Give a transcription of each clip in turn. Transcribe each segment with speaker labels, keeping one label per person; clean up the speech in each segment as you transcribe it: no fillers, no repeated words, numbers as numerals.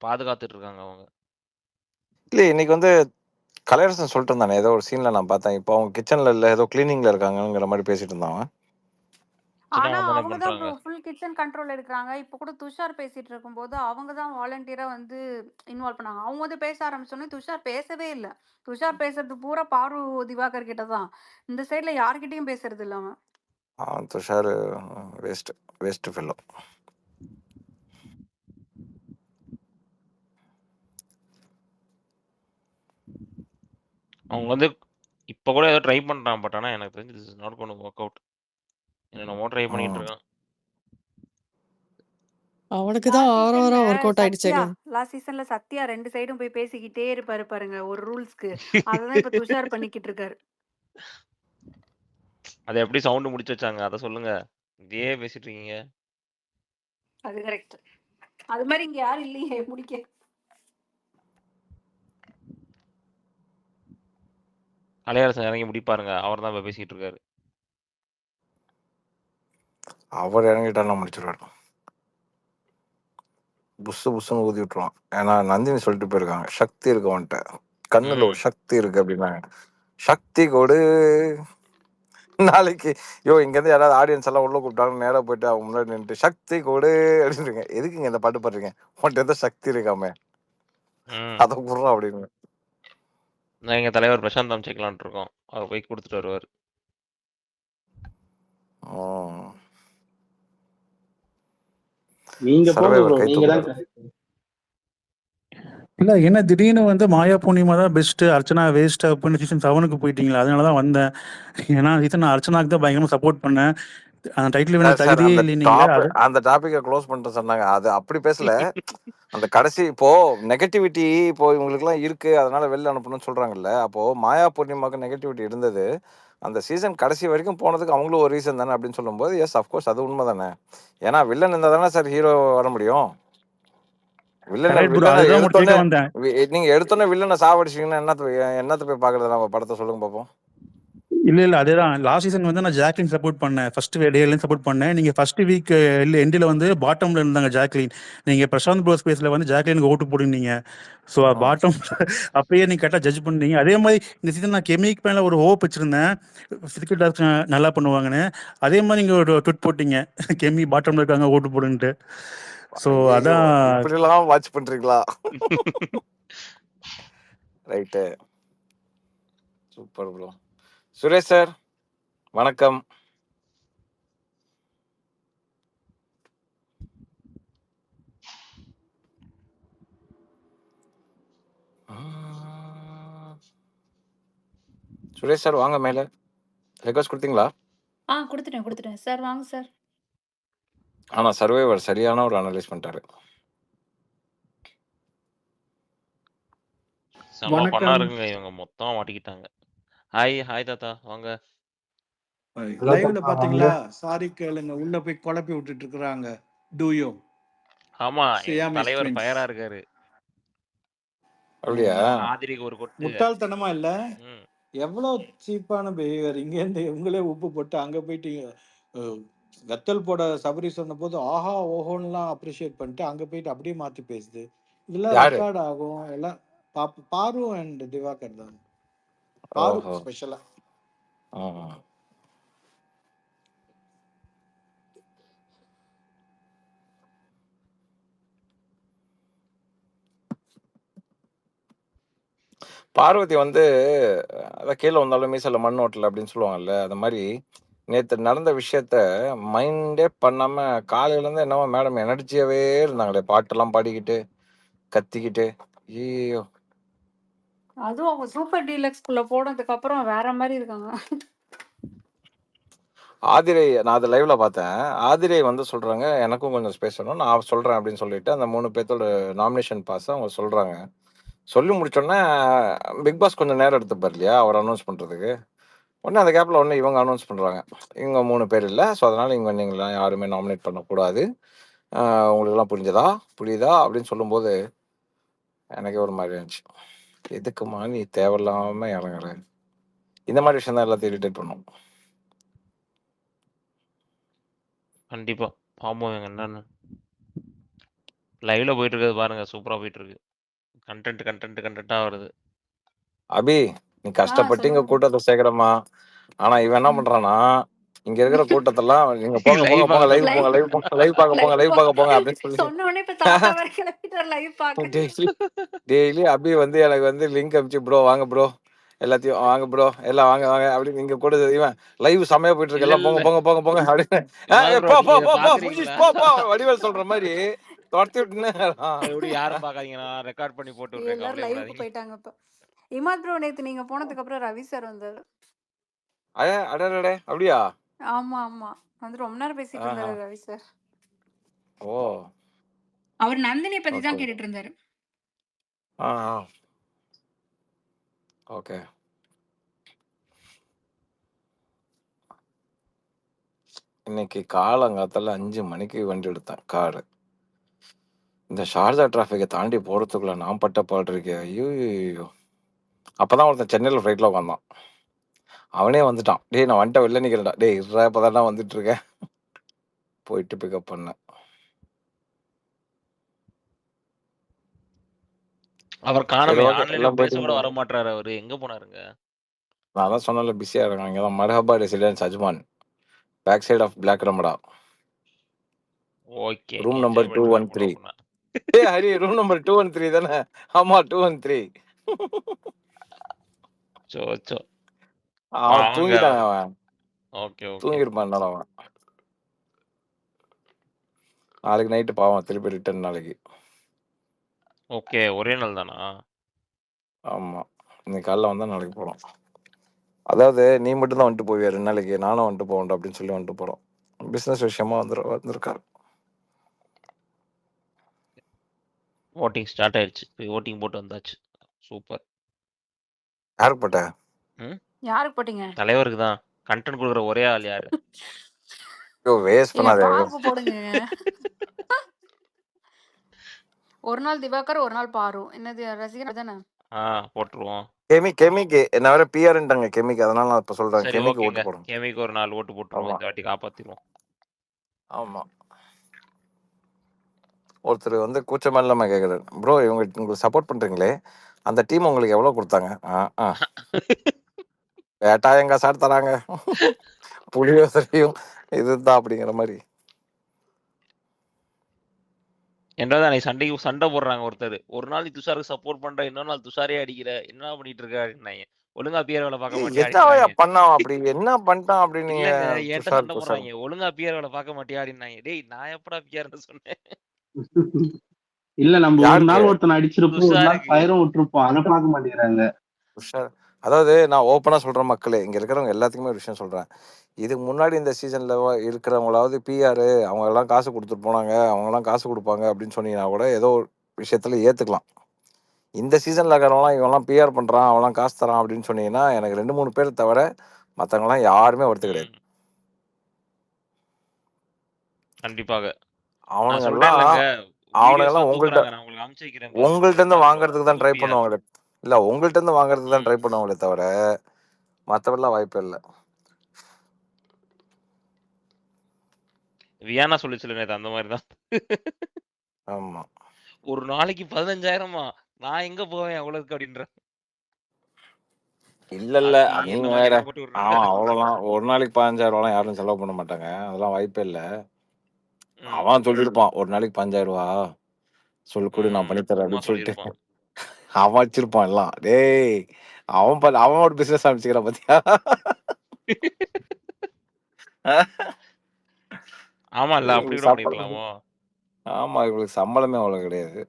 Speaker 1: பாதுகாத்துட்டு இருக்காங்க அவங்க.
Speaker 2: இல்ல இன்னைக்கு வந்து கலையரசன் சொல்லிட்டு இருந்தானே, ஏதோ ஒரு சீன்ல நான் பார்த்தேன். இப்போ அவங்க கிச்சன்ல இல்ல, ஏதோ கிளீனிங்ல இருக்காங்கங்கிற மாரி பேசிட்டு இருந்தான் அவன்.
Speaker 1: சின்ன
Speaker 3: ஆனா
Speaker 1: அவன் தானே
Speaker 3: அவங்க தான்
Speaker 1: பண்றாங்க.
Speaker 3: ஃபுல் கிச்சன் கண்ட்ரோல் எடுக்கிறாங்க. இப்போ கூட துஷார் பேசிட்டு இருக்கும்போது அவங்க தான் வாலண்டியரா வந்து இன்வால்வ் பண்ணாங்க. அவங்க வந்து பேச ஆரம்பிச்சோனே துஷார் பேசவே இல்ல. துஷார் பேசுறது பூரா பாரு, திவாகர் கிட்ட தான். இந்த சைடுல யார்கிட்டயும் பேசுறது இல்ல அவன்.
Speaker 2: அவன் துஷார் வேஸ்ட் ஃபெல்லோ.
Speaker 1: அவங்க வந்து இப்ப கூட ஏதோ ட்ரை பண்றான். பட் ஆனா எனக்கு தெரிஞ்சு this is not gonna work out. என்னமோ ட்ரை பண்ணிட்டு இருக்கான்.
Speaker 4: அவனுக்கு தான் ஆறாரா ஒர்க் அவுட் ஆயிடுச்சேங்க.
Speaker 3: லாஸ்ட் சீசன்ல சத்யா 2 சைடும் போய் பேசிக்கிட்டே இருப்பாரு பாருங்க ஒரு ரூல்ஸ்க்கு. அததான் இப்ப துஷார் பண்ணிக்கிட்டு இருக்காரு.
Speaker 1: அது எப்படி சவுண்ட் முடிச்சு வச்சாங்க? அத சொல்லுங்க. இதே பேசிட்டு இருக்கீங்க.
Speaker 3: அது கரெக்ட். அது மாதிரி இங்க யாரும் இல்லையே முடிக்க.
Speaker 1: கலையரசன் இறங்கி முடிப்பாருங்க. அவர் தான் இப்ப பேசிட்டு இருக்காரு.
Speaker 2: அவர் இறங்கிட்டாலும் முடிச்சிருவாரு. புஸ்ஸுன்னு ஊதி விட்டுருவான். ஏன்னா நந்தினி சொல்லிட்டு போயிருக்காங்க, சக்தி இருக்கு அவன்கிட்ட, கண்ணுல ஒரு சக்தி இருக்கு அப்படின்னாங்க. சக்தி கொடு. நாளைக்கு இங்க இருந்து யாராவது ஆடியன்ஸ் எல்லாம் உள்ள கூப்பிட்டாங்க, நேரா போயிட்டு அவங்க முன்னாடி நின்றுட்டு சக்தி கொடு அப்படின்னு, எதுக்குங்க இந்த பாட்டு பாடுறீங்க, உன்கிட்ட எந்த சக்தி இருக்காம அதை குடுறோம் அப்படின்னு.
Speaker 1: நான் எங்க தலைவர் பிரசாந்த் அமைச்சிக்கலான்ட்டு இருக்கோம். அவர் போய் கொடுத்துட்டு வருவார்.
Speaker 5: நீங்க போங்க bro, நீங்க தான்
Speaker 6: இல்ல என்ன திடீர்னு வந்து மாயா பூர்ணிமா தான் பெஸ்ட், அர்ச்சனா வேஸ்ட் அப்படின்னு சீசன் 7க்கு போயிட்டீங்களா? அதனால தான் வந்தேன். ஏன்னா சீசன் அர்ச்சனாக்கு தான் பயங்கரமா சப்போர்ட் பண்ணேன். அந்த டைட்டில் வேணும் தகுதியே இல்லை நீங்க.
Speaker 2: அந்த டாபிக்கை க்ளோஸ் பண்ணிட்டு சொன்னாங்க. அது அப்படி பேசல. அந்த கடைசி இப்போ நெகட்டிவிட்டி இப்போ இவங்களுக்கு எல்லாம் இருக்கு, அதனால வெளில அனுப்பணும்னு சொல்றாங்கல்ல. அப்போ மாயா பூர்ணிமாக்கு நெகட்டிவிட்டி இருந்தது, அந்த சீசன் கடைசி வரைக்கும் போனதுக்கு அவங்களும் ஒரு ரீசன் தானே அப்படின்னு சொல்லும்போது எஸ் அஃப்கோர்ஸ் அது உண்மை தானே. ஏன்னா வில்லன் இருந்தா தானே சார் ஹீரோ வர முடியும். நீங்க எடுத்தோன்னே வில்லனை சாவடிச்சீங்கன்னா என்னத்த போய் பாக்குறது நம்ம படத்தை, சொல்லுங்க பாப்போம்.
Speaker 6: இல்ல அதேதான். லாஸ்ட் சீசன் வந்து நான் ஜாக்லின் சப்போர்ட் பண்ணேன், ஃபர்ஸ்ட் டேல சப்போர்ட் பண்ணேன். நீங்க ஃபர்ஸ்ட் வீக் எண்டில் வந்து பாட்டம்ல இருந்தாங்க ஜாக்லின். நீங்க பிரசாந்த் ப்ரோ ஸ்பேஸ்ல வந்து ஜாக்லினுக்கு ஓட்டு போடுனீங்க. ஸோ பாட்டம் அப்பயே நீங்க கரெக்டாக ஜட்ஜ் பண்ணீங்க. அதே மாதிரி இந்த சீசன் நான் கெமிக்கு மேல ஒரு ஹோப் வச்சிருந்தேன், பிசிக்கல் டாக்டர் நல்லா பண்ணுவாங்கன்னு. அதே மாதிரி நீங்க ஒரு ட்விட் போட்டீங்க, கெமி பாட்டம்ல இருக்காங்க ஓட்டு போடுன்ட்டு. ஸோ அதான்
Speaker 2: இப்படிலாம் வாட்ச் பண்றீங்களா? Right, super bro. Suresh sir வணக்கம். சுரேஷ் சார் வாங்க மேல. ரெக்வஸ்ட் கொடுத்தீங்களா?
Speaker 3: கொடுத்துட்டேன் சார். வாங்க சார்.
Speaker 2: ஆனா சர்வைவர் சரியான ஒரு அனலைஸ் பண்ணிட்டாரு.
Speaker 1: பண்ணாருங்க, இவங்க மொத்தமா மாட்டிக்கிட்டாங்க. ஹாய் தாத்தா வாங்க.
Speaker 7: லைவ்ல பாத்தீங்களா? சாரி கேளுங்க, உள்ள போய் குழப்பி விட்டுட்டு இருக்காங்க. டூயோ
Speaker 1: ஆமா, தலைவர் ஃபயரா இருக்காரு.
Speaker 2: அப்படியா?
Speaker 1: ஆதிரிக்கு ஒரு கொட்டு.
Speaker 7: முட்டாள்தனமா இல்ல? எவ்வளவு சீப்பான பிஹேவியர். இங்க இருந்து இவங்களே உப்பு போட்டு அங்க போயிட்டு வெத்தல் போட சபரி சொன்ன போது ஆஹா ஓஹோன்னுலாம் அப்ரிஷியேட் பண்ணிட்டு அங்க போயிட்டு அப்படியே மாத்தி பேசுது. இதெல்லாம் ரெக்கார்ட் ஆகும் எல்லாம். பாரு அண்ட் திவாகர் தான். பாரு ஸ்பெஷலா.
Speaker 2: பார்வதி வந்து அதான் கீழே வந்தாலும் மீசல மண் ஓட்டல அப்படின்னு சொல்லுவாங்கல்ல, அந்த மாதிரி நேற்று நடந்த விஷயத்த மைண்டே பண்ணாம காலையில இருந்து என்னவோ மேடம் எனர்ஜியாவே இருந்தாங்களே, பாட்டெல்லாம் பாடிக்கிட்டு கத்திக்கிட்டு. ஐயோ,
Speaker 3: அதுவும் அவங்க சூப்பர் டீலக்ஸ்குள்ள போனதுக்கு அப்புறம் வேற மாதிரி இருக்காங்க.
Speaker 2: ஆதிரை நான் அதை லைவ்ல பார்த்தேன். ஆதிரை வந்து சொல்றாங்க எனக்கும் கொஞ்சம் ஸ்பேஸ் வேணும், நான் சொல்றேன் அப்படின்னு சொல்லிட்டு அந்த 3 பேர்த்தோட நாமினேஷன் பாஸ் அவங்க சொல்றாங்க. சொல்லி முடிச்சோடனே பிக் பாஸ் கொஞ்சம் நேரம் எடுத்துப்பார் இல்லையா அவர் அனௌன்ஸ் பண்றதுக்கு. உடனே அந்த கேப்ல உடனே இவங்க அனௌன்ஸ் பண்றாங்க, இவங்க 3 பேர் இல்லை, ஸோ அதனால இவங்க நீங்களாம் யாருமே நாமினேட் பண்ணக்கூடாது, உங்களுக்குலாம் புரியுதா அப்படின்னு சொல்லும்போது எனக்கே ஒரு மாதிரி இருந்துச்சு. எதுக்குமா நீ தேவையில்லாம இறங்குற? இந்த மாதிரி விஷயம் தான் எல்லாத்தையும் இரிட்டேட் பண்ணும்.
Speaker 1: கண்டிப்பா பாப்போம் என்னன்னு. லைவ்ல போயிட்டு இருக்குது பாருங்க, சூப்பரா போயிட்டு இருக்கு. கண்டென்ட்டா வருது.
Speaker 2: அபி நீ கஷ்டப்பட்டு இங்க
Speaker 3: சொல்லுங்க.
Speaker 2: கூட்டத்தை சேர்க்கிறமா. ஆனா இவன் என்ன பண்றானா, இங்க இருக்கிற கூட்டத்தெல்லாம் நீங்க போங்க போங்க
Speaker 1: லைவ்
Speaker 2: போங்க
Speaker 1: பார்க்க
Speaker 2: லைவ்
Speaker 1: சொல்றான்.
Speaker 2: போங்க லைவ் போங்க லைவ் பார்க்க போங்க லைவ் பார்க்க போங்க அப்படின்னு சொல்லி
Speaker 3: சொன்ன உடனே இப்ப தாத்தா வேற கிளம்பிட்டார் லைவ் பார்க்க.
Speaker 2: டெய்லி அபி வந்து எனக்கு வந்து லிங்க் அனுப்பிச்சு ப்ரோ வாங்க ப்ரோ எல்லாத்தையும் வாங்க ப்ரோ எல்லாம் வாங்க வாங்க அப்படின்னு நீங்க கூட இவன் லைவ் செமையா போயிட்டு இருக்கு
Speaker 1: இல்ல
Speaker 2: எல்லாம் போங்க
Speaker 1: இல்ல
Speaker 2: போங்க போங்க போங்க அப்படின்னு
Speaker 1: இமாது ப்ரோ,
Speaker 2: போ
Speaker 1: நீங்க
Speaker 2: போ
Speaker 1: இதை
Speaker 2: போ போ
Speaker 1: பாக்குறீங்களா?
Speaker 2: புஜிஷ் போ போ வடிவேல் சொல்ற மாதிரி துரத்தி விட்டுன்னு
Speaker 1: எப்படி யாரும் பாக்காதீங்க, நான் ரெக்கார்ட் பண்ணி போட்டு விடுறேன்,
Speaker 3: எல்லாரும் லைவுக்கு
Speaker 1: கவலைப்படாதீங்க.
Speaker 3: போயிட்டாங்க இப்ப. இமாத் ப்ரோ நேத்து நீங்க போனதுக்கு அப்புறம் ரவி சார் வந்தாரு.
Speaker 2: அடடே அப்படியா?
Speaker 3: ஆமா ஆமா வந்து ரொம்ப நேரம் பேசிட்டு
Speaker 2: ஆஹா.
Speaker 3: இருந்தாரு ரவி சார்.
Speaker 2: ஓ
Speaker 3: அவர் நந்தினியை பத்தி தான்
Speaker 2: ஓகே
Speaker 3: கேட்டுட்டு இருந்தாரு.
Speaker 2: ஓகே. இன்னைக்கு காலங்காத்தால 5 மணிக்கு வண்டி எடுத்தேன் காரு. இந்த ஷார்ஜா டிராஃபிக்கை தாண்டி போறதுக்குள்ள நான் பட்ட பாடு இருக்கே. ஐயோ அப்பதான் ஒருத்தன் சென்னையில் ஃப்ளைட்ல உட்காந்தான். அவனே வந்துட்டான். டேய் நான் வந்துட்ட வெளில நிக்கிறேன்டா. டேய் இருடா இப்பதான் வந்துட்டு இருக்கேன். போயிட்டு பிக்கப் பண்ணேன்.
Speaker 1: அவர்
Speaker 2: சரி
Speaker 1: காணமே,
Speaker 2: ஓகே
Speaker 1: ஆன்லைன்ல
Speaker 2: எல்லாம்
Speaker 1: பேச கூட
Speaker 2: போயிட்டு
Speaker 1: வர மாட்டாரு அவரு, எங்க போனாருங்க?
Speaker 2: நான் தான் சொன்னால பிஸியா இருக்காங்க. இங்கே தான் Marhaba residence Ajman back side of block Ramada
Speaker 1: okay,
Speaker 2: room
Speaker 1: enjoy
Speaker 2: number
Speaker 1: பண்ணிட்டு தான் போனோம்
Speaker 2: 213.
Speaker 1: அப்படின்னா.
Speaker 2: ஏ ஹரி ரூம் நம்பர் 213 தானே? ஆமா 213.
Speaker 1: சோ சோ
Speaker 2: அவன்
Speaker 1: அவங்க
Speaker 2: தூங்கிட்டாங்க. அவன்
Speaker 1: ஓகே ஓகே
Speaker 2: தூங்கிருப்பான் அவன். நாளைக்கு நைட்டு பாவம் திருப்பி ரிட்டர்ன் நாளைக்கு.
Speaker 1: ஓகே, ஒரே நாள் தானா?
Speaker 2: ஆமா இன்னைக்கு காலைல வந்தா நாளைக்கு போகலாம். அதாவது நீ மட்டும் தான் வந்துட்டு போவியா 2 நாளைக்கு, நானும் வந்துட்டு போவேன் அப்படின்னு சொல்லி வந்துட்டு போறோம். பிசினஸ் விஷயமா வந்திருக்காரு.
Speaker 1: ஓட்டிங் ஸ்டார்ட் ஆயிடுச்சு, போய் ஓட்டிங் போட்டு வந்தாச்சு. சூப்பர்.
Speaker 2: யாருக்கு போட்ட?
Speaker 3: யாருக்கு போட்டீங்க?
Speaker 1: தலைவருக்கு தான். கண்டென்ட் கொடுக்குற ஒரே ஆள் யாரு?
Speaker 2: வேஸ்ட்
Speaker 3: ஏங்க
Speaker 2: பண்ணாதே.
Speaker 3: பாருக்கு போடுங்க. ஒரு நாள் திவாகர் ஒரு நாள் பாரு. என்னது ரசிகன் தானே?
Speaker 1: போட்டுருவோம்.
Speaker 2: கெமிக்கு என்ன வேற பிஆர்ன்ட்டாங்க கெமிக்கு, அதனால நான் இப்ப சொல்றேன்
Speaker 1: சரி
Speaker 2: கெமிக்கு
Speaker 1: ஓகேங்க,
Speaker 2: ஓட்டு போடும்.
Speaker 1: கேமிக்கு ஒரு நாள் ஓட்டு போட்டுருவோம்.
Speaker 2: ஆமா
Speaker 1: இந்த வாட்டி காப்பாத்திடுவோம்.
Speaker 2: ஆமா. ஒருத்தர் வந்து கூச்சமா இல்லாம கேக்குறாரு, ப்ரோ இவங்க உங்களுக்கு சப்போர்ட் பண்றீங்களே அந்த டீம் உங்களுக்கு எவ்வளவு கொடுத்தாங்க? கேட்டா எங்க சார் தராங்க புளியோசரையும் இதுதான் அப்படிங்கிற மாதிரி.
Speaker 1: என்றாதான் அன்னைக்கு சண்டைக்கு சண்டை போடுறாங்க ஒருத்தர். ஒரு நாள் நீ துஷாருக்கு சப்போர்ட் பண்ற, இன்னொரு நாள் துஷாரே அடிக்கிற, என்ன பண்ணிட்டு இருக்காருன்னாங்க. ஒழுங்கா பிஆர் வேலை பார்க்க மாட்டியா
Speaker 2: என்ன
Speaker 1: அப்படின்னாங்க.
Speaker 2: பண்ணான் அப்படி, என்ன பண்ணிட்டான் அப்படின்னு நீங்க
Speaker 1: இல்லங்க, என்கிட்ட
Speaker 2: துஷார்
Speaker 1: சண்டை
Speaker 2: துஷார்
Speaker 1: போடுறாங்க. ஒழுங்கா பிஆர் வேலை பார்க்க மாட்டியா அப்படின்னாங்க. டேய் நான் எப்படா பிஆர்னு சொன்னேன்?
Speaker 5: இல்ல நம்ம ஒரு
Speaker 2: யாருக்கு?
Speaker 5: நாள் ஒருத்தனை அடிச்சிருப்போம், ஒரு நாள்
Speaker 1: துஷாருக்கு.
Speaker 5: ஃபயரும் விட்டுருப்போம், அதை பார்க்க மாட்டேங்கிறாங்க.
Speaker 2: துஷார் அதாவது நான் ஓப்பனா சொல்றேன் மக்களே, இங்க இருக்கிறவங்க எல்லாத்துக்குமே ஒரு விஷயம் சொல்றேன். இதுக்கு முன்னாடி இந்த சீசன்ல இருக்கிறவங்களாவது பிஆர் அவங்க எல்லாம் காசு கொடுத்துட்டு போனாங்க, அவங்க எல்லாம் காசு கொடுப்பாங்க அப்படின்னு சொன்னீங்கன்னா கூட ஏதோ ஒரு விஷயத்துல ஏத்துக்கலாம். இந்த சீசன்ல இருக்கிறவங்களாம் இவெல்லாம் பிஆர் பண்றான் அவெல்லாம் காசு தரான் அப்படின்னு சொன்னீங்கன்னா எனக்கு 2-3 பேர் தவிர மத்தவங்க எல்லாம் யாருமே ஒருத்து கிடையாது.
Speaker 1: கண்டிப்பாக. நான்
Speaker 2: அவனுங்க
Speaker 1: சொல்றேன்
Speaker 2: எல்லாம்
Speaker 1: இல்லங்க,
Speaker 2: அவனுங்க
Speaker 1: வீடியோஸ்லாம்
Speaker 2: எல்லாம்
Speaker 1: தூக்குறாங்க. நான் உங்களுக்கு அனுப்பிச்சு வைக்கிறேன் பாருங்க.
Speaker 2: உங்கள்ட்ட இருந்து
Speaker 1: இதுதான் bro,
Speaker 2: வாங்குறதுக்கு தான்
Speaker 1: புது
Speaker 2: ட்ரை
Speaker 1: பிஆர்.
Speaker 2: பண்ணுவாங்களே. இல்ல உங்கள்ட்ட இருந்து வாங்குறதுக்கு தான் ட்ரை பண்ணுவாங்களே தவிர மத்தவெல்லாம் வாய்ப்பே இல்லை.
Speaker 1: வியானா சொல்லிச்சு நேத்து அந்த மாதிரி தான்.
Speaker 2: ஆமா
Speaker 1: ஒரு நாளைக்கு 15,000மா, நான் எங்க போவேன் அவ்வளவுக்கு அப்படின்ற.
Speaker 2: இல்ல இல்ல
Speaker 1: அது
Speaker 2: நீங்க
Speaker 1: என்ன
Speaker 2: வேற.
Speaker 1: பக்கெட்ல போட்டு விடுறாங்க.
Speaker 2: அவன் அவ்வளவுலாம் ஒரு நாளைக்கு 15,000 யாரும் செலவு பண்ண மாட்டாங்க, அதெல்லாம் வாய்ப்பே இல்லை. அவன் சொல்லிருப்பான் ஒரு நாளைக்கு 15,000 சொல்லு கூட நான் பண்ணித்தரேன்
Speaker 1: சும்மா
Speaker 2: அப்படின்னு சொல்லிட்டு
Speaker 1: சொல்லியிருப்பான்.
Speaker 2: அவன் வச்சிருப்பான் எல்லாம். டேய் அவன் ஒரு பிசினஸ் ஆரம்பிச்சுக்கிறான் பாத்தியா?
Speaker 1: ஆமா இல்ல, அப்படி கூட
Speaker 2: சம்பளம்
Speaker 1: பண்ணிருக்கலாமோ?
Speaker 2: ஆமா இவங்களுக்கு சம்பளமே அவ்வளவு கிடையாது.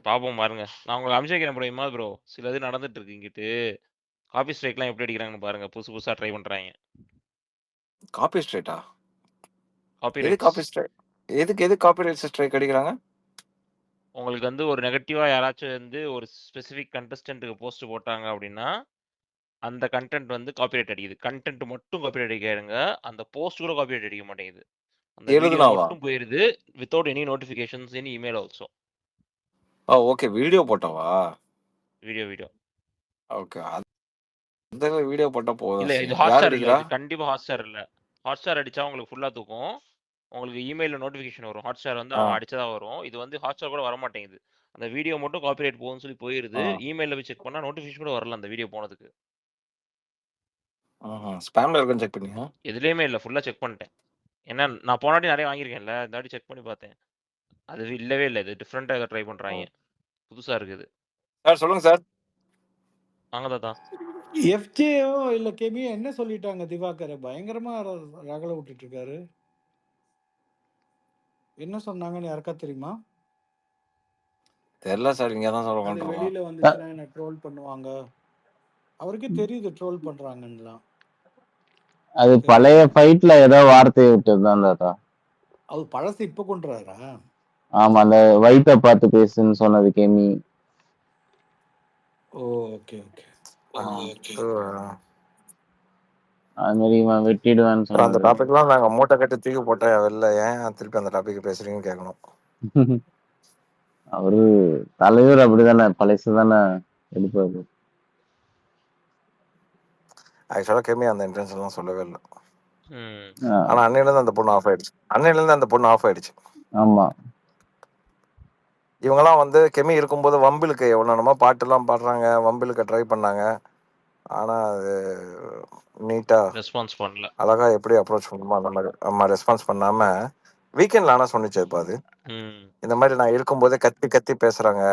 Speaker 1: பாப்போம் பாருங்க. நான் உங்களுக்கு அனுப்பிச்சு வைக்கிறேன் ப்ரோ. இமாது ப்ரோ, சில இது நடந்துட்டு இருக்கு இங்கிட்டு. காப்பி ஸ்ட்ரைக்லாம் எப்படி அடிக்கிறாங்கன்னு பாருங்க. புதுசு புதுசா ட்ரை பண்றாங்க.
Speaker 2: காப்பி ஸ்ட்ரைட்டா?
Speaker 1: காப்பி
Speaker 2: எது
Speaker 1: ரைட்ஸ்.
Speaker 2: Copy strike? எது காப்பி ரைட்ஸ் ஸ்ட்ரைக் அடிக்கிறாங்க?
Speaker 1: உங்களுக்கு வந்து ஒரு நெகட்டிவா யாராச்சும் வந்து ஒரு ஸ்பெசிஃபிக் கண்டஸ்டன்ட்டுக்கு போஸ்ட் போட்டாங்க அப்படின்னா, அந்த கண்டென்ட் வந்து காப்பிரைட் அடிக்குது. கண்டென்ட் மட்டும் காப்பிரைட் அடிக்காதுங்க. அந்த போஸ்ட் கூட காப்பிரைட் அடிக்க மாட்டேங்குது. அந்த வீடியோ
Speaker 2: எழுதுனாவா?
Speaker 1: மட்டும் போயிருது without any notifications in email also.
Speaker 2: Okay video போட்டவா?
Speaker 1: வீடியோ.
Speaker 2: ஓகே அந்த வீடியோ போட்டா
Speaker 1: இல்ல
Speaker 2: போதும்.
Speaker 1: இது
Speaker 2: யார்
Speaker 1: ஹாட்ஸ்டார் இல்ல.
Speaker 2: அடிக்கிறா?
Speaker 1: இது கண்டிப்பா ஹாட்ஸ்டார் இல்ல. ஹாட்ஸ்டார் அடிச்சா உங்களுக்கு ஃபுல்லா தூக்கும். உங்களுக்கு இமெயில்ல நோட்டிஃபிகேஷன் வரும். ஹாட்ஸ்டார் வந்து
Speaker 2: ஆ
Speaker 1: அவன் அடிச்சதா வரும். இது வந்து ஹாட்ஸ்டார் கூட வரமாட்டேங்குது. அந்த வீடியோ மட்டும் காப்பிரைட் போகுதுன்னு சொல்லி போயிருது.
Speaker 2: ஆ
Speaker 1: இமெயில்ல போய் செக் பண்ணா நோட்டிஃபிகேஷன் கூட வரல அந்த வீடியோ போனதுக்கு.
Speaker 2: ஸ்பேம்ல இருக்குன்னு செக் பண்ணியா?
Speaker 1: எதுலயுமே இல்ல. ஃபுல்லா செக் பண்ணிட்டேன். ஏன்னா நான் போன வாட்டி நெறைய வாங்கியிருக்கேன்ல. இந்த வாட்டி செக் பண்ணி பார்த்தேன். அது இல்லவே இல்ல. இது டிஃபரெண்ட்டா ஏதோ ட்ரை
Speaker 2: ஓ.
Speaker 1: பண்றாய்ங்க. புதுசா இருக்குது.
Speaker 2: சார் சொல்லுங்க சார்.
Speaker 1: வாங்க தாத்தா.
Speaker 7: எஃப்ஜேயோ இல்ல கெமியோ என்ன சொல்லிட்டாங்க திவாகர்? பயங்கரமா ரகல விட்டுட்டு இருக்காரு. என்ன சொன்னாங்கன்னு யாருக்கா தெரியுமா?
Speaker 2: தெரியல சார். இங்க தான் சார்
Speaker 7: அது
Speaker 2: உட்காந்துருக்கோம்.
Speaker 7: வெளியில வந்துச்சுன்னா என்ன ட்ரோல் பண்ணுவாங்க. அவருக்கே தெரியுது ட்ரோல் பண்றாங்கன்னுலாம்.
Speaker 8: அது
Speaker 7: தெரியல.
Speaker 8: பழைய ஃபைட்ல ஏதோ வார்த்தையை விட்டதுதான் தாத்தா.
Speaker 7: அவர் பழசு இப்ப கொண்டுறாரா?
Speaker 8: ஆமா, அந்த வயித்தை பார்த்து பேசுன்னு சொன்னது கெமி.
Speaker 7: ஓ ஓகே ஓகே.
Speaker 8: அது மாதிரி இவன் வெட்டிடுவான்னு
Speaker 2: சார் அந்த
Speaker 8: சொன்னது.
Speaker 2: டாபிக்லாம் நாங்க மூட்டை கட்டி தூக்கி போட்ட வெளில ஏன் திருப்பி அந்த டாபிக் பேசுறீங்கன்னு கேட்கணும்.
Speaker 8: அவரு தலைவர் அப்படிதானே, பழசுதானே எடுப்பாரு.
Speaker 2: ஆக்சுவலா கெமி அந்த இன்டென்ஷன்லாம் சொல்லவே இல்லை.
Speaker 1: ம்.
Speaker 2: ஆனா அன்னையிலேருந்து அந்த பொண்ணு ஆஃப் ஆயிடுச்சு. அன்னையிலேருந்து அந்த பொண்ணு ஆஃப் ஆயிடுச்சு.
Speaker 8: ஆமா,
Speaker 2: இவங்கெல்லாம் வந்து கெமி இருக்கும்போது வம்பிலுக்கு எவ்வளோ பாட்டுலாம் பாடுறாங்க, வம்பிலுக்கு ட்ரை பண்ணாங்க. ஆனா அது நீட்டா
Speaker 1: ரெஸ்பான்ஸ் பண்ணல.
Speaker 2: அழகா எப்படி அப்ரோச் பண்ணுமோ அந்த மாதிரி நம்ம ரெஸ்பான்ஸ் பண்ணாம வீக்கெண்ட்ல ஆனா சொன்னிச்சு இப்போ அது
Speaker 1: ம்.
Speaker 2: இந்த மாதிரி நான் இருக்கும்போதே கத்தி கத்தி பேசுறாங்க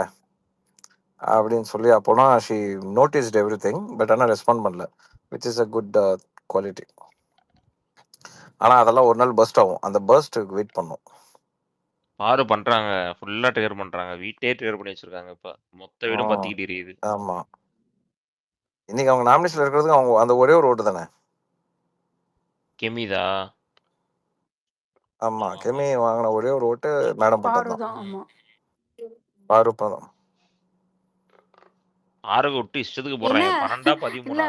Speaker 2: அப்படின்னு சொல்லி அப்போனா she noticed every thing. But ஆனால் ரெஸ்பாண்ட் பண்ணல, which is a good quality. ஆனா அதெல்லாம் ஒரு நாள் பர்ஸ்ட் ஆகும். அந்த பர்ஸ்ட்டுக்கு வெயிட் பண்ணும்.
Speaker 1: பாரு பண்றாங்க. ஃபுல்லா ட்ரிகர் பண்றாங்க. வீட்டே ட்ரிகர் பண்ணி வச்சிருக்காங்க இப்ப. மொத்த வீடும்
Speaker 2: ஆ,
Speaker 1: பத்திக்கிட்டு எரியுது.
Speaker 2: ஆமா. இன்னைக்கு அவங்க நாமினேஷன்ல இருக்கிறதுக்கு அவங்க அந்த ஒரே ஒரு ஓட்டு தானே.
Speaker 1: கெமிதா?
Speaker 2: ஆமா, கெமி வாங்கின ஒரே ஒரு ஓட்டு மேடம் பட்டம்
Speaker 3: பாரு
Speaker 2: தான்.
Speaker 3: தான். ஆமா.
Speaker 2: பாரு பதம்.
Speaker 1: ஆறுக விட்டு இஷ்டத்துக்கு
Speaker 3: என்ன
Speaker 1: போடுறாங்க. 12ஆ
Speaker 3: இல்ல
Speaker 1: 13ஆ?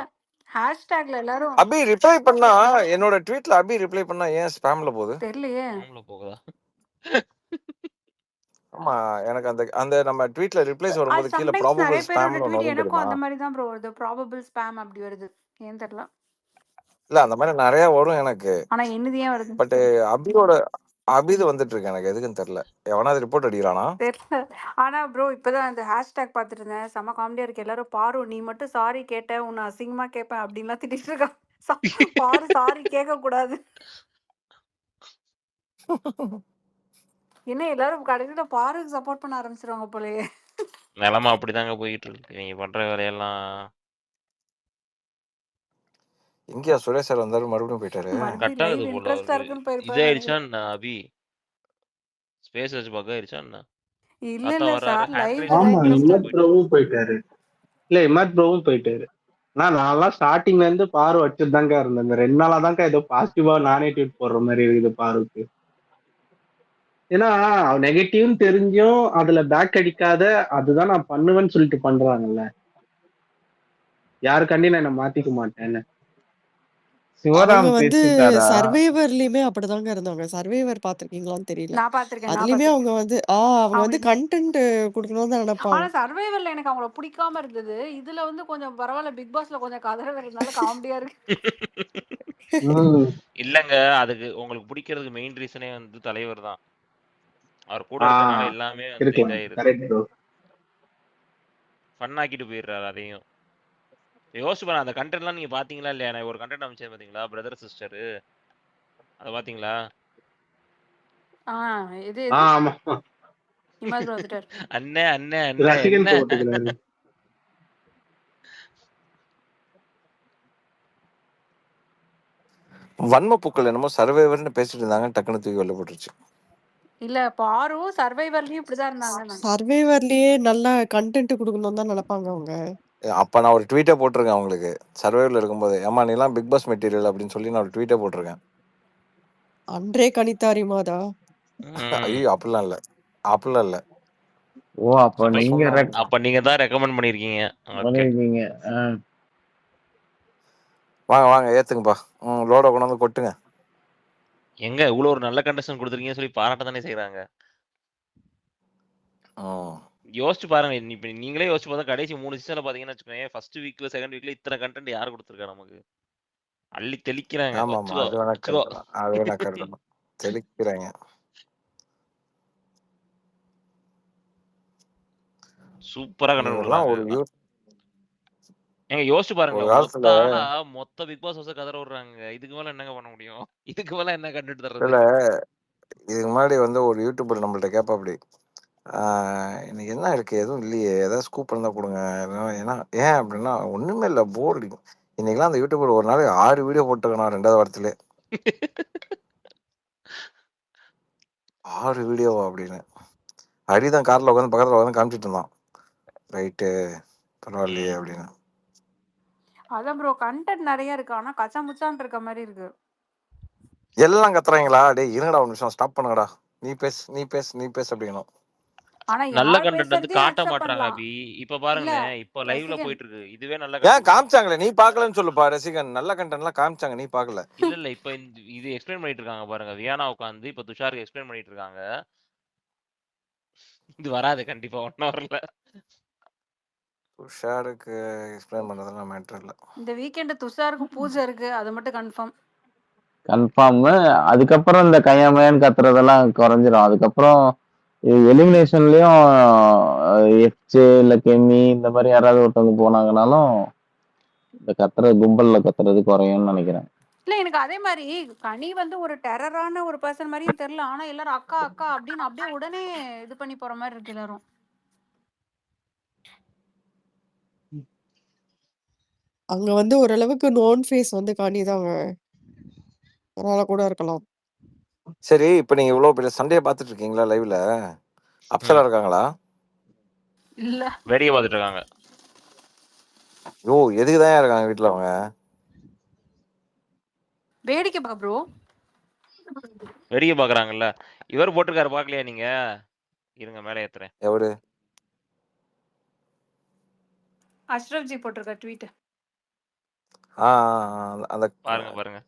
Speaker 3: ஹேஷ்டேக்ல எல்லாரும்
Speaker 2: அபி ரிப்ளை பண்ணா என்னோட ட்வீட்ல அபி ரிப்ளை பண்ணா ஏன் ஸ்பாம்ல போகுது?
Speaker 3: தெரியலையே.
Speaker 1: மாமல போகுதா?
Speaker 2: ஆமா, எனக்கு அந்த அந்த நம்ம ட்வீட்ல ரிப்ளைஸ்
Speaker 3: அது
Speaker 2: வரும்போது கீழே
Speaker 3: சம்டைம்ஸ்
Speaker 2: ப்ராபபிள்
Speaker 3: நிறைய பேரோட
Speaker 2: ஸ்பாம்னு ஒன்று
Speaker 3: ட்வீட்
Speaker 2: வரும்
Speaker 3: எனக்கும்
Speaker 2: தெரியுமா?
Speaker 3: அந்த மாதிரி தான் ப்ரோ வருது. ப்ராபபிள் ஸ்பேம் அப்படி வருது. ஏன் தெரியல.
Speaker 2: இல்ல அந்த மாதிரி நிறைய வரும் எனக்கு.
Speaker 3: ஆனா என்னது ஏன் வருது
Speaker 2: பட் அபிது வந்துட்டு இருக்கு எனக்கு எதுக்குன்னு தெரியல. எவனாவது ரிப்போர்ட் அடிக்கிறானா?
Speaker 3: தெரியல. ஆனா ப்ரோ இப்பதான் அந்த ஹேஷ்டேக் பார்த்துட்டு இருந்தேன். செம காமெடியா இருக்கு. எல்லாரும் பாரு நீ மட்டும் சாரி கேட்ட, உன்னை அசிங்கமா கேட்பேன் அப்படின்லாம் திட்டிட்டு இருக்கா. பாரு சாரி கேட்க கூடாது. என்ன எல்லாரும் கடைசியில பாருக்கு சப்போர்ட் பண்ண ஆரம்பிச்சிருவாங்க போலயே.
Speaker 1: நிலைமை அப்படிதாங்க போயிட்டு இருக்கு. நீங்க பண்ற வேலையெல்லாம்
Speaker 2: இங்கேயா சுரேஷ் சார் வந்தாரு மறுபடியும் போயிட்டாரு.
Speaker 3: மறுபடியும்
Speaker 1: கட் ஆகுது
Speaker 3: லைவ்
Speaker 1: போல
Speaker 3: இன்ட்ரெஸ்டா
Speaker 1: அவருக்கு.
Speaker 3: இருக்குன்னு போயிருப்பாரு
Speaker 1: இதாயிடுச்சா
Speaker 3: நினைக்கிறேன்.
Speaker 1: என்ன அபி? ஸ்பேஸ் வச்சு பக் ஆயிடுச்சா என்ன?
Speaker 3: இல்ல
Speaker 1: தாத்தா
Speaker 3: இல்ல
Speaker 1: வர்றாரு.
Speaker 3: சார்
Speaker 1: ஹேண்ட்
Speaker 3: லைவ்
Speaker 1: ரைஸ்
Speaker 3: ஏதாவது
Speaker 5: ஆமா,
Speaker 1: பண்ணி
Speaker 3: இன்ட்ரெஸ்டா
Speaker 5: இமத்
Speaker 1: போயிட்டாரு.
Speaker 5: ப்ரோவும் போயிட்டாரு. இல்ல, இமத் ப்ரோவும் போயிட்டாரு. நான்லாம் ஸ்டார்டிங்ல இருந்து பாரு வச்சுட்டு தாங்க இருந்தேன். இந்த 2 நாளா தாங்க ஏதோ பாசிட்டிவா நானே ட்வீட் போடுற மாதிரி இருக்குது பாருக்கு. ஏன்னா நெகட்டிவ்னு தெரிஞ்சும் அதுல பேக் அடிக்காத, அதுதான் நான் பண்ணுவேன்னு சொல்லிட்டு பண்றாங்கல்ல. யாருக்காண்டி நான் என்ன மாத்திக்க மாட்டேன்னு.
Speaker 4: அவங்க
Speaker 8: சிவராம்
Speaker 4: வந்து
Speaker 8: பேசிட்டாரா?
Speaker 4: சர்வைவர்லயுமே அப்படிதாங்க இருந்தாங்க. சர்வைவர் பார்த்திருக்கீங்களான்னு தெரியல.
Speaker 3: நான் பாத்திருக்கேன்
Speaker 4: அதுலயுமே அவங்க வந்து அவங்க வந்து
Speaker 3: அவங்களுக்கு
Speaker 4: கண்டென்ட் கொடுக்கணும்னு தான் நினைப்பாங்க.
Speaker 3: ஆனா சர்வைவல்ல எனக்கு அவங்கள பிடிக்காம இருந்தது. இதுல வந்து கொஞ்சம் பரவாயில்ல. பிக் பாஸ்ல கொஞ்சம் கதற வரதுனால காமெடியா இருக்கு.
Speaker 5: ம்.
Speaker 1: இல்லங்க. அதுக்கு உங்களுக்கு பிடிக்கிறதுக்கு மெயின் ரீசனே வந்து தலைவர் தான். அவர் கூட
Speaker 5: ஆ,
Speaker 1: இருக்கறனால எல்லாமே வந்து
Speaker 5: இருக்கலாம்.
Speaker 1: இதாயிருது.
Speaker 5: Correct bro.
Speaker 1: ஃபன் ஆக்கிட்டு போயிடுறாரு அதையும். யோசிச்சு பாருங்க. அந்த கண்டென்ட்லாம் நீங்க பாத்தீங்களா இல்லையா? நான் ஒரு கண்டென்ட் அமைச்சேன் பாத்தீங்களா? Brother sister. அத பாத்தீங்களா?
Speaker 3: இது
Speaker 5: ஆமா,
Speaker 3: இமாஜ் ப்ரோ வந்துட்டார்.
Speaker 1: அண்ணே அண்ணே அண்ணே
Speaker 5: ரசிகன்
Speaker 1: என்ன?
Speaker 5: போட்டுக்கிறாரு.
Speaker 2: வன்ம பூக்கள் என்னமோ சர்வைவர்னு பேசிட்டு இருந்தாங்க, டக்குன்னு தூக்கி வெளில போட்டுருச்சு.
Speaker 3: இல்ல பாரு சர்வைவர்லயும் இப்படிதான் இருந்தாங்க.
Speaker 4: சர்வைவர்லயே நல்ல கண்டென்ட் கொடுக்கணும்னு தான் நினைப்பாங்க அவங்க.
Speaker 2: அப்போ நான் ஒரு ட்வீட்டே போட்டிருக்கேன் அவங்களுக்கு. சர்வைவரில் இருக்கும்போது ஏமா நீலாம் பிக் பாஸ் மெட்டீரியல் அப்படின்னு சொல்லி நான் ஒரு ட்வீட்டே போட்டிருக்கேன்.
Speaker 4: அன்றே கணித்தாரி மாதா.
Speaker 2: ஐயோ அப்படிலாம் இல்லை.
Speaker 8: ஓ, அப்போ நீங்க
Speaker 1: அப்ப நீங்க தான் ரெக்கமெண்ட் பண்ணிருக்கீங்க.
Speaker 8: பண்ணிருக்கீங்க.
Speaker 2: வாங்க ஏத்துங்கப்பா. லோட கொண்டு வந்து கொட்டுங்க.
Speaker 1: எங்க இவ்வளவு ஒரு நல்ல கண்டெஸ்டன் கொடுத்துருக்கீங்கன்னு சொல்லி பாராட்ட தானே செய்யறாங்க. யோசிச்சு பாருங்க. இப்ப நீங்களே யோசிச்சு பார்த்தா கடைசி 3 சீசன்ல பாத்தீங்கன்னா வச்சுக்கோங்க, ஃபர்ஸ்ட் வீக்ல செகண்ட் வீக்ல இத்தனை கண்டென்ட் யார் கொடுத்துருக்கா நமக்கு? அள்ளி தெளிக்கிறாங்க.
Speaker 2: ஆமா ஆமா,
Speaker 1: வச்சுக்கோ
Speaker 2: அது வேணா
Speaker 1: வச்சுக்கோ.
Speaker 2: கரெக்ட் தான், அது வேணா கரெக்ட் தான். தெளிக்கிறாங்க.
Speaker 1: சூப்பரா கண்டென்ட்
Speaker 2: இதெல்லாம்
Speaker 1: கொடுக்குறாங்க
Speaker 2: ஒரு
Speaker 1: இதுதான்.
Speaker 2: யூத்
Speaker 1: ஏங்க யோசிச்சு பாருங்க,
Speaker 2: ஒரு
Speaker 1: மொத்த
Speaker 2: காலத்துல
Speaker 1: ஆளா மொத்த பிக் பாஸ் ஹவுஸ கதற விடுறாங்க. இதுக்கு மேல என்னங்க பண்ண முடியும்? இதுக்கு மேல என்ன கண்டென்ட் தர்றது?
Speaker 2: இல்ல, இதுக்கு முன்னாடி வந்து ஒரு யூடியூபர் நம்மள்ட்ட கேப்பா அப்படி இன்னைக்கு என்ன இருக்கு, எதுவும் இல்லையே, ஏதாவது ஸ்கூப் இருந்தா கொடுங்க. ஏன்னா ஏன் அப்படின்னா ஒண்ணுமே இல்லை, போர் அடிக்கும். இன்னைக்கெல்லாம் அந்த யூடியூபர் ஒரு நாளைக்கு 6 வீடியோ போட்டுக்கணும் 2வது வாரத்திலே. 6 வீடியோவா அப்படின்னு ஹரிதான் கார்ல உட்காந்து பக்கத்துல உட்காந்து காமிச்சிட்டு இருந்தான். ரைட்டு, பரவாயில்லையே அப்படின்னு.
Speaker 3: அதான் ப்ரோ கண்டென்ட் நிறைய இருக்கு, ஆனா கச்சா முச்சான் இருக்க மாதிரி இருக்கு.
Speaker 2: எல்லாம் கத்துறாங்களா, டேய் இருங்கடா ஒரு நிமிஷம், ஸ்டாப் பண்ணுங்கடா, நீ பேசு நீ பேசு நீ பேசு அப்படிங்கணும்.
Speaker 3: ஆனா
Speaker 1: நல்ல
Speaker 3: யார்
Speaker 1: கண்டென்ட் வந்து
Speaker 3: பேசுறதையும்
Speaker 1: காட்ட
Speaker 3: அக்செப்ட்
Speaker 1: மாட்டாங்க
Speaker 3: பண்ணலாம்.
Speaker 1: அபி. இப்ப
Speaker 3: இல்ல
Speaker 1: பாருங்களேன், இப்ப லைவ்ல
Speaker 3: ரசிகன்
Speaker 1: போயிட்டு இருக்கு. இதுவே நல்ல
Speaker 2: ஏன்
Speaker 1: கண்டென்ட் தான்.
Speaker 2: காமிச்சாங்களே, நீ பாக்கலன்னு சொல்லுப்பா ரசிகன். நல்ல கண்டென்ட்லாம் காமிச்சாங்க, நீ பாக்கல.
Speaker 1: இல்ல இல்ல, இப்ப இது எக்ஸ்பிளைன் பண்ணிட்டு இருக்காங்க பாருங்க. வியானா உட்காந்து இப்ப துஷாருக்கு எக்ஸ்பிளைன் பண்ணிட்டு இருக்காங்க. இது வராது கண்டிப்பா 1 ஹவர்ல.
Speaker 2: துஷாருக்கு எக்ஸ்பிளைன் பண்றதெல்லாம் மேட்டர் இல்லை.
Speaker 3: இந்த வீக்கெண்ட் துஷாருக்கு பூஜை இருக்கு, அது மட்டும் கன்ஃபார்ம்.
Speaker 8: கன்ஃபார்ம். அதுக்கப்புறம் இந்த கையாமையான்னு கத்துறதெல்லாம் குறைஞ்சிரும். அதுக்கப்புறம் எலிமினேஷன்லயும் எஃப்ஜே இல்ல கெமி இந்த மாதிரி யாராவது ஒருத்தவங்க போனாங்கனாலும் இந்த கும்பல்ல கத்துறது குறையும்னு நினைக்கிறேன்.
Speaker 3: இல்ல எனக்கு அதே மாதிரி கனி வந்து ஒரு டெரரான ஒரு பர்சன் மாதிரியும் தெரியல, ஆனா எல்லாரும் அக்கா அக்கா அப்படின்னு அப்படியே உடனே இது பண்ணி போற மாதிரி இருக்கு எல்லாரும்.
Speaker 4: அங்க வந்து ஓரளவுக்கு நோன் ஃபேஸ் வந்து காணிதாங்க, அதனால கூட இருக்கலாம்.
Speaker 2: சரி, இப்ப நீங்க இவ்வளவு பெரிய சண்டையை பார்த்துட்டு இருக்கீங்களா லைவ்ல, அப்சரா இருக்காங்களா?
Speaker 3: இல்ல
Speaker 1: வேடிக்கை பார்த்துட்டு இருக்காங்க.
Speaker 2: யோ எதுக்குதான் இருக்காங்க வீட்டுல அவங்க?
Speaker 3: வேடிக்கை பா ப்ரோ.
Speaker 1: வேடிக்கை பாக்குறாங்கல்ல. இவர் போட்டிருக்காரு பாக்கலையா நீங்க? இருங்க மேலே ஏத்துறேன்.
Speaker 2: எவரு?
Speaker 3: அஷ்ரப் ஜி போட்டிருக்க ட்வீட்.
Speaker 2: அந்த
Speaker 1: பாருங்க பாருங்க.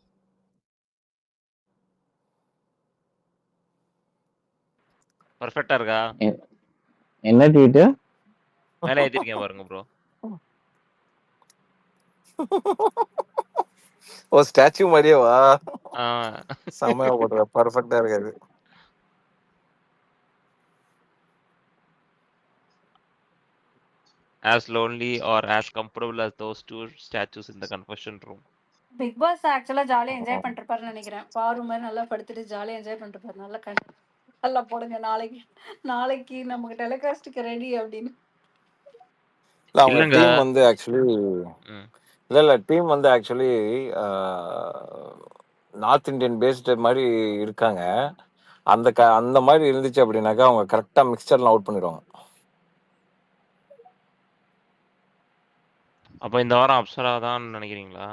Speaker 1: பர்ஃபெக்ட்டா இருக்கா?
Speaker 8: என்ன ட்வீட்?
Speaker 1: மேலே ஏத்திருக்கேன் பாருங்க ப்ரோ.
Speaker 2: ஓ ஸ்டாச்சு மாதிரியேவா?
Speaker 1: ஆ.
Speaker 2: செமையா போட்டுருக்க, பர்ஃபெக்டா இருக்காது.
Speaker 1: As lonely or as comfortable as those two statues in the confession room.
Speaker 3: Bigg Boss ஆக்சுவலா ஜாலியா என்ஜாய் பண்ணிட்டு இருப்பாருன்னு நினைக்கிறேன். பாரு மாதிரி நல்லா படுத்துட்டு ஜாலியா என்ஜாய் பண்ணிட்டு இருப்பாரு. நல்லா நல்லா போடுங்க, நாளைக்கு நாளைக்கு நமக்கு டெலிகாஸ்டுக்கு ரெடி அப்படின்னு.
Speaker 2: இல்ல அவங்க
Speaker 1: இல்லங்க.
Speaker 2: டீம் வந்து ஆக்சுவலி இல்ல டீம் வந்து ஆக்சுவலி நார்த் இந்தியன் பேஸ்டு மாதிரி இருக்காங்க. அந்த மாதிரி இருந்துச்சு அப்படின்னாக்கா அவங்க கரெக்டா மிக்சர்லாம் அவுட் பண்ணிடுவாங்க.
Speaker 1: அப்ப இந்த வாரம் அப்சரா தான் நினைக்கிறீங்களா?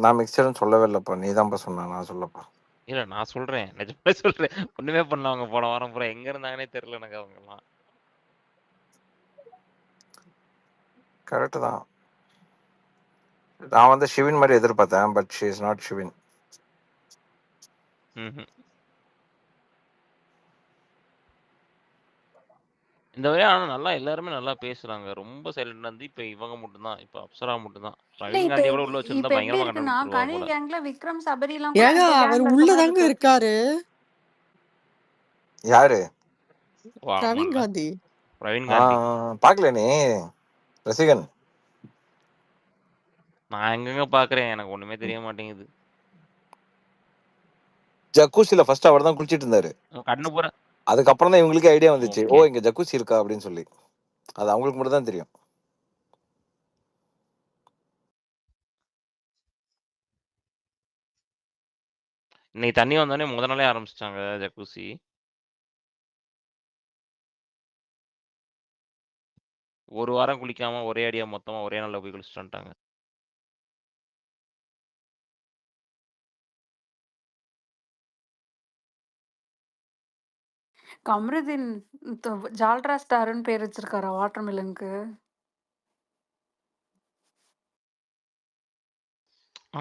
Speaker 2: நான் மிக்சர்னு சொல்லவே இல்லப்பா, நீ தான்ப்பா சொன்ன, நான் சொல்லப்பா.
Speaker 1: இல்ல நான் சொல்றேன், நிஜமே சொல்றேன். ஒண்ணுமே பண்ணல அவங்க போன வாரம் பூரா. எங்க இருந்தாங்கன்னே தெரியல எனக்கு அவங்க எல்லாம்.
Speaker 2: கரெக்ட் தான். நான் வந்து ஷிவின் மாதிரி எதிர்பார்த்தேன், but she is not Shivin.
Speaker 1: இந்த வரையும் ஆனா நல்லா எல்லாருமே நல்லா பேசுறாங்க. ரொம்ப சைலண்டா இருந்து இப்ப இவங்க மட்டும்தான், இப்ப அப்சரா மட்டும்தான். பிரவீன் காந்தி கூட உள்ள வச்சிருந்தா
Speaker 3: இப்ப எப்படி
Speaker 1: பயங்கரமா
Speaker 3: இருக்குன்னா
Speaker 1: கண்டுபிடிச்சிருவா
Speaker 3: கனி
Speaker 1: போல.
Speaker 3: கேங்ல விக்ரம் சபரி எல்லாம் கூட
Speaker 4: ஏங்க
Speaker 3: இந்த
Speaker 4: அவர்
Speaker 3: கேங்ல இருக்க மாதிரி
Speaker 4: உள்ளதாங்க
Speaker 3: இருக்கு.
Speaker 4: இருக்காரு,
Speaker 2: யாரு?
Speaker 1: ஓ,
Speaker 4: பிரவீன்
Speaker 1: ஆமால்ல.
Speaker 4: காந்தி.
Speaker 1: பிரவீன் காந்தி.
Speaker 2: பாக்கல நீ ரசிகன்?
Speaker 1: நான் எங்கெங்க பாக்குறேன், எனக்கு ஒண்ணுமே தெரிய மாட்டேங்குது.
Speaker 2: ஜக்கூசில ஃபர்ஸ்ட் அவர் தான் குளிச்சிட்டு இருந்தாரு.
Speaker 1: கண்ணு பூரா
Speaker 2: அதுக்கப்புறம் தான் இவங்களுக்கு ஐடியா வந்துச்சு, ஓ
Speaker 1: ஓகே.
Speaker 2: இங்க ஜக்கூசி இருக்கா அப்படின்னு சொல்லி. அது அவங்களுக்கு மட்டும் தான் தெரியும்.
Speaker 1: இன்னைக்கு தண்ணி வந்தோடனே முத நாளே ஆரம்பிச்சிட்டாங்க ஜக்கூசி. ஒரு வாரம் குளிக்காம ஒரே அடியா மொத்தமா ஒரே நாள்ல போய் குளிச்சுட்டு வந்துட்டாங்க.
Speaker 3: கம்ருதீன் ஜால்ரா ஸ்டார்னு பேர் வச்சிருக்காரா வாட்டர்மெலனுக்கு?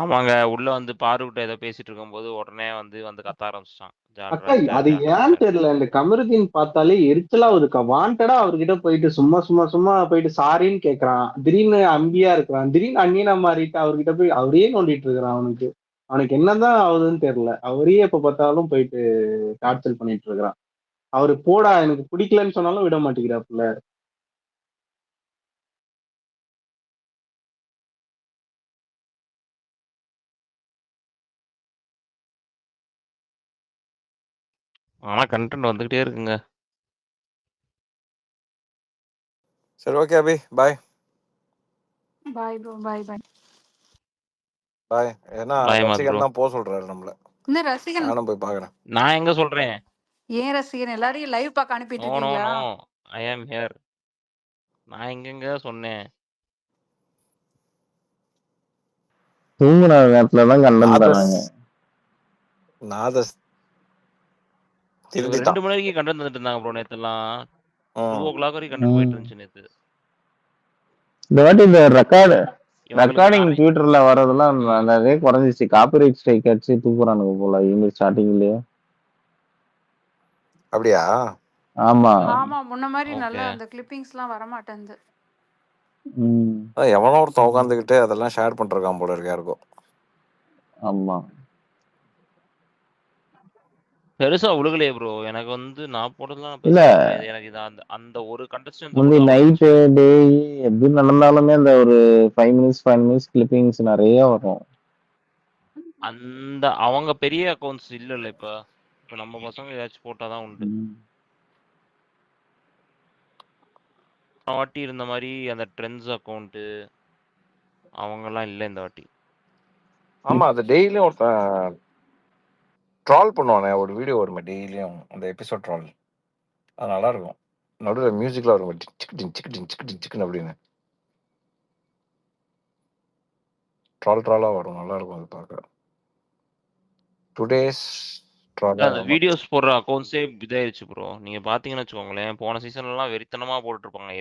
Speaker 1: ஆமாங்க. உள்ள வந்து பாருகிட்ட ஏதோ பேசிட்டு இருக்கும்போது உடனே வந்து கத்த ஆரம்பிச்சிட்டான்.
Speaker 5: அக்கா அது ஏன்னு தெரியல. இந்த கமருதீன் பார்த்தாலே எரிச்சலா இருக்குக்கா. வாண்டடா அவர்கிட்ட போயிட்டு சும்மா போயிட்டு சாரின்னு கேக்குறான். திடீர்னு அம்பியா இருக்கிறான். திடீர்னு அந்நியனா மாறிட்டு அவர்கிட்ட போய் அவரையே நோண்டிட்டு இருக்கிறான். அவனுக்கு என்னதான் ஆகுதுன்னு தெரியல. அவரையே எப்ப பார்த்தாலும் போயிட்டு டார்ச்சர் பண்ணிட்டு இருக்கிறான். அவரு போடா எனக்கு பிடிக்கலன்னு சொன்னாலும் விட மாட்டேங்கிறாப்புல.
Speaker 1: ஆனா கண்டென்ட் வந்துகிட்டே இருக்குங்க.
Speaker 2: சரி ஓகே அபி பாய்
Speaker 3: பாய் ப்ரோ, பாய் பாய்.
Speaker 2: பாய். ஏன்னா
Speaker 1: பாய் ப்ரோ.
Speaker 2: ரசிகன் தான் போக சொல்றாரு நம்மள.
Speaker 3: இந்த ரசிகன்
Speaker 2: நானும் போய் பாக்குறேன்.
Speaker 1: நான் எங்க சொல்றேன்?
Speaker 3: ஏன் ரசிகன் எல்லாரையும் லைவ் பார்க்க அனுப்பிட்டு
Speaker 1: நோ நோ
Speaker 3: இருக்கீங்களா?
Speaker 1: நோ. ஐ ஆம் ஹியர். நான் எங்கெங்க சொன்னேன்?
Speaker 8: தூங்குற நேரத்துல தான் கண்டென்ட்
Speaker 2: நாதஸ்
Speaker 8: தராங்க.
Speaker 2: நாதஸ்
Speaker 1: இவங்க
Speaker 2: திருந்திட்டான்.
Speaker 1: 2 மணி வரைக்கும் கண்டென்ட் தந்துட்டு இருந்தாங்க ப்ரோ நேத்துலாம். 2
Speaker 2: ம்.
Speaker 1: o'clock வரைக்கும் கண்டென்ட் போயிட்டு இருந்துச்சு நேத்து.
Speaker 8: இந்த வாட்டி இந்த
Speaker 1: இவங்களுக்கு
Speaker 8: ரெக்கார்டிங்
Speaker 1: நிறைய
Speaker 8: ட்விட்டர்ல வர்றதெல்லாம் நிறைய குறைஞ்சிச்சு. காப்பிரைட் ஸ்ட்ரைக் அடிச்சு தூக்குறானுங்க போல இவங்க ஸ்டார்டிங்லயே.
Speaker 2: அப்படியா?
Speaker 8: ஆமா.
Speaker 3: ஆமா, முன்ன மாதிரி நல்ல
Speaker 1: ஓகே.
Speaker 3: அந்த கிளிப்பிங்ஸ்லாம் வர மாட்டேங்குது.
Speaker 2: எவனோ ஒருத்தன் உட்காந்துக்கிட்டு அதெல்லாம் ஷேர் பண்ணிருக்கான் போல இருக்கு யாருக்கும்.
Speaker 8: ஆமா.
Speaker 1: பெருசா உழுகலையே ப்ரோ. எனக்கு வந்து நான் போட்டதெல்லாம்
Speaker 8: இல்ல
Speaker 1: பெருசா உழுகலையே. எனக்கு இது அந்த அந்த ஒரு கண்டஸ்டன்ட்
Speaker 8: முந்தி
Speaker 1: மட்டும் தான்
Speaker 8: நைட்டு
Speaker 1: உழுந்துச்சு.
Speaker 8: டே எது நடந்தாலுமே அந்த ஒரு 5 மினிட்ஸ் கிளிப்பிங்ஸ் நிறைய வரும்.
Speaker 1: அந்த அவங்க பெரிய அக்கவுண்ட்ஸ் இல்ல இப்ப. இப்ப நம்ம பசங்க ஏதாச்சும் போட்டாதான் உண்டு. போன வாட்டி இருந்த மாதிரி அந்த ட்ரெண்ட்ஸ் அக்கவுண்ட் அவங்கெல்லாம் இல்ல இந்த வாட்டி.
Speaker 2: ஆமா அது டெய்லியும் ஒருத்தன் ட்ரால் பண்ணுவானே ஒரு வீடியோ வருமே டெய்லியும் அந்த எபிசோட் ட்ரால். அது நல்லா இருக்கும். நடுவில் மியூசிக்லாம் வரும் சிக்கன் அப்படின்னு ட்ராலா வரும். நல்லா இருக்கும் அது பார்க்க. டுடேஸ்
Speaker 1: அந்த வீடியோஸ் போடுற அக்கவுண்ட்ஸே இதாயிருச்சு ப்ரோ. நீங்க பாத்தீங்கன்னு வச்சுக்கோங்களேன், போன சீசன்லாம் வெறித்தனமா போட்டுட்டு இருப்பாங்க.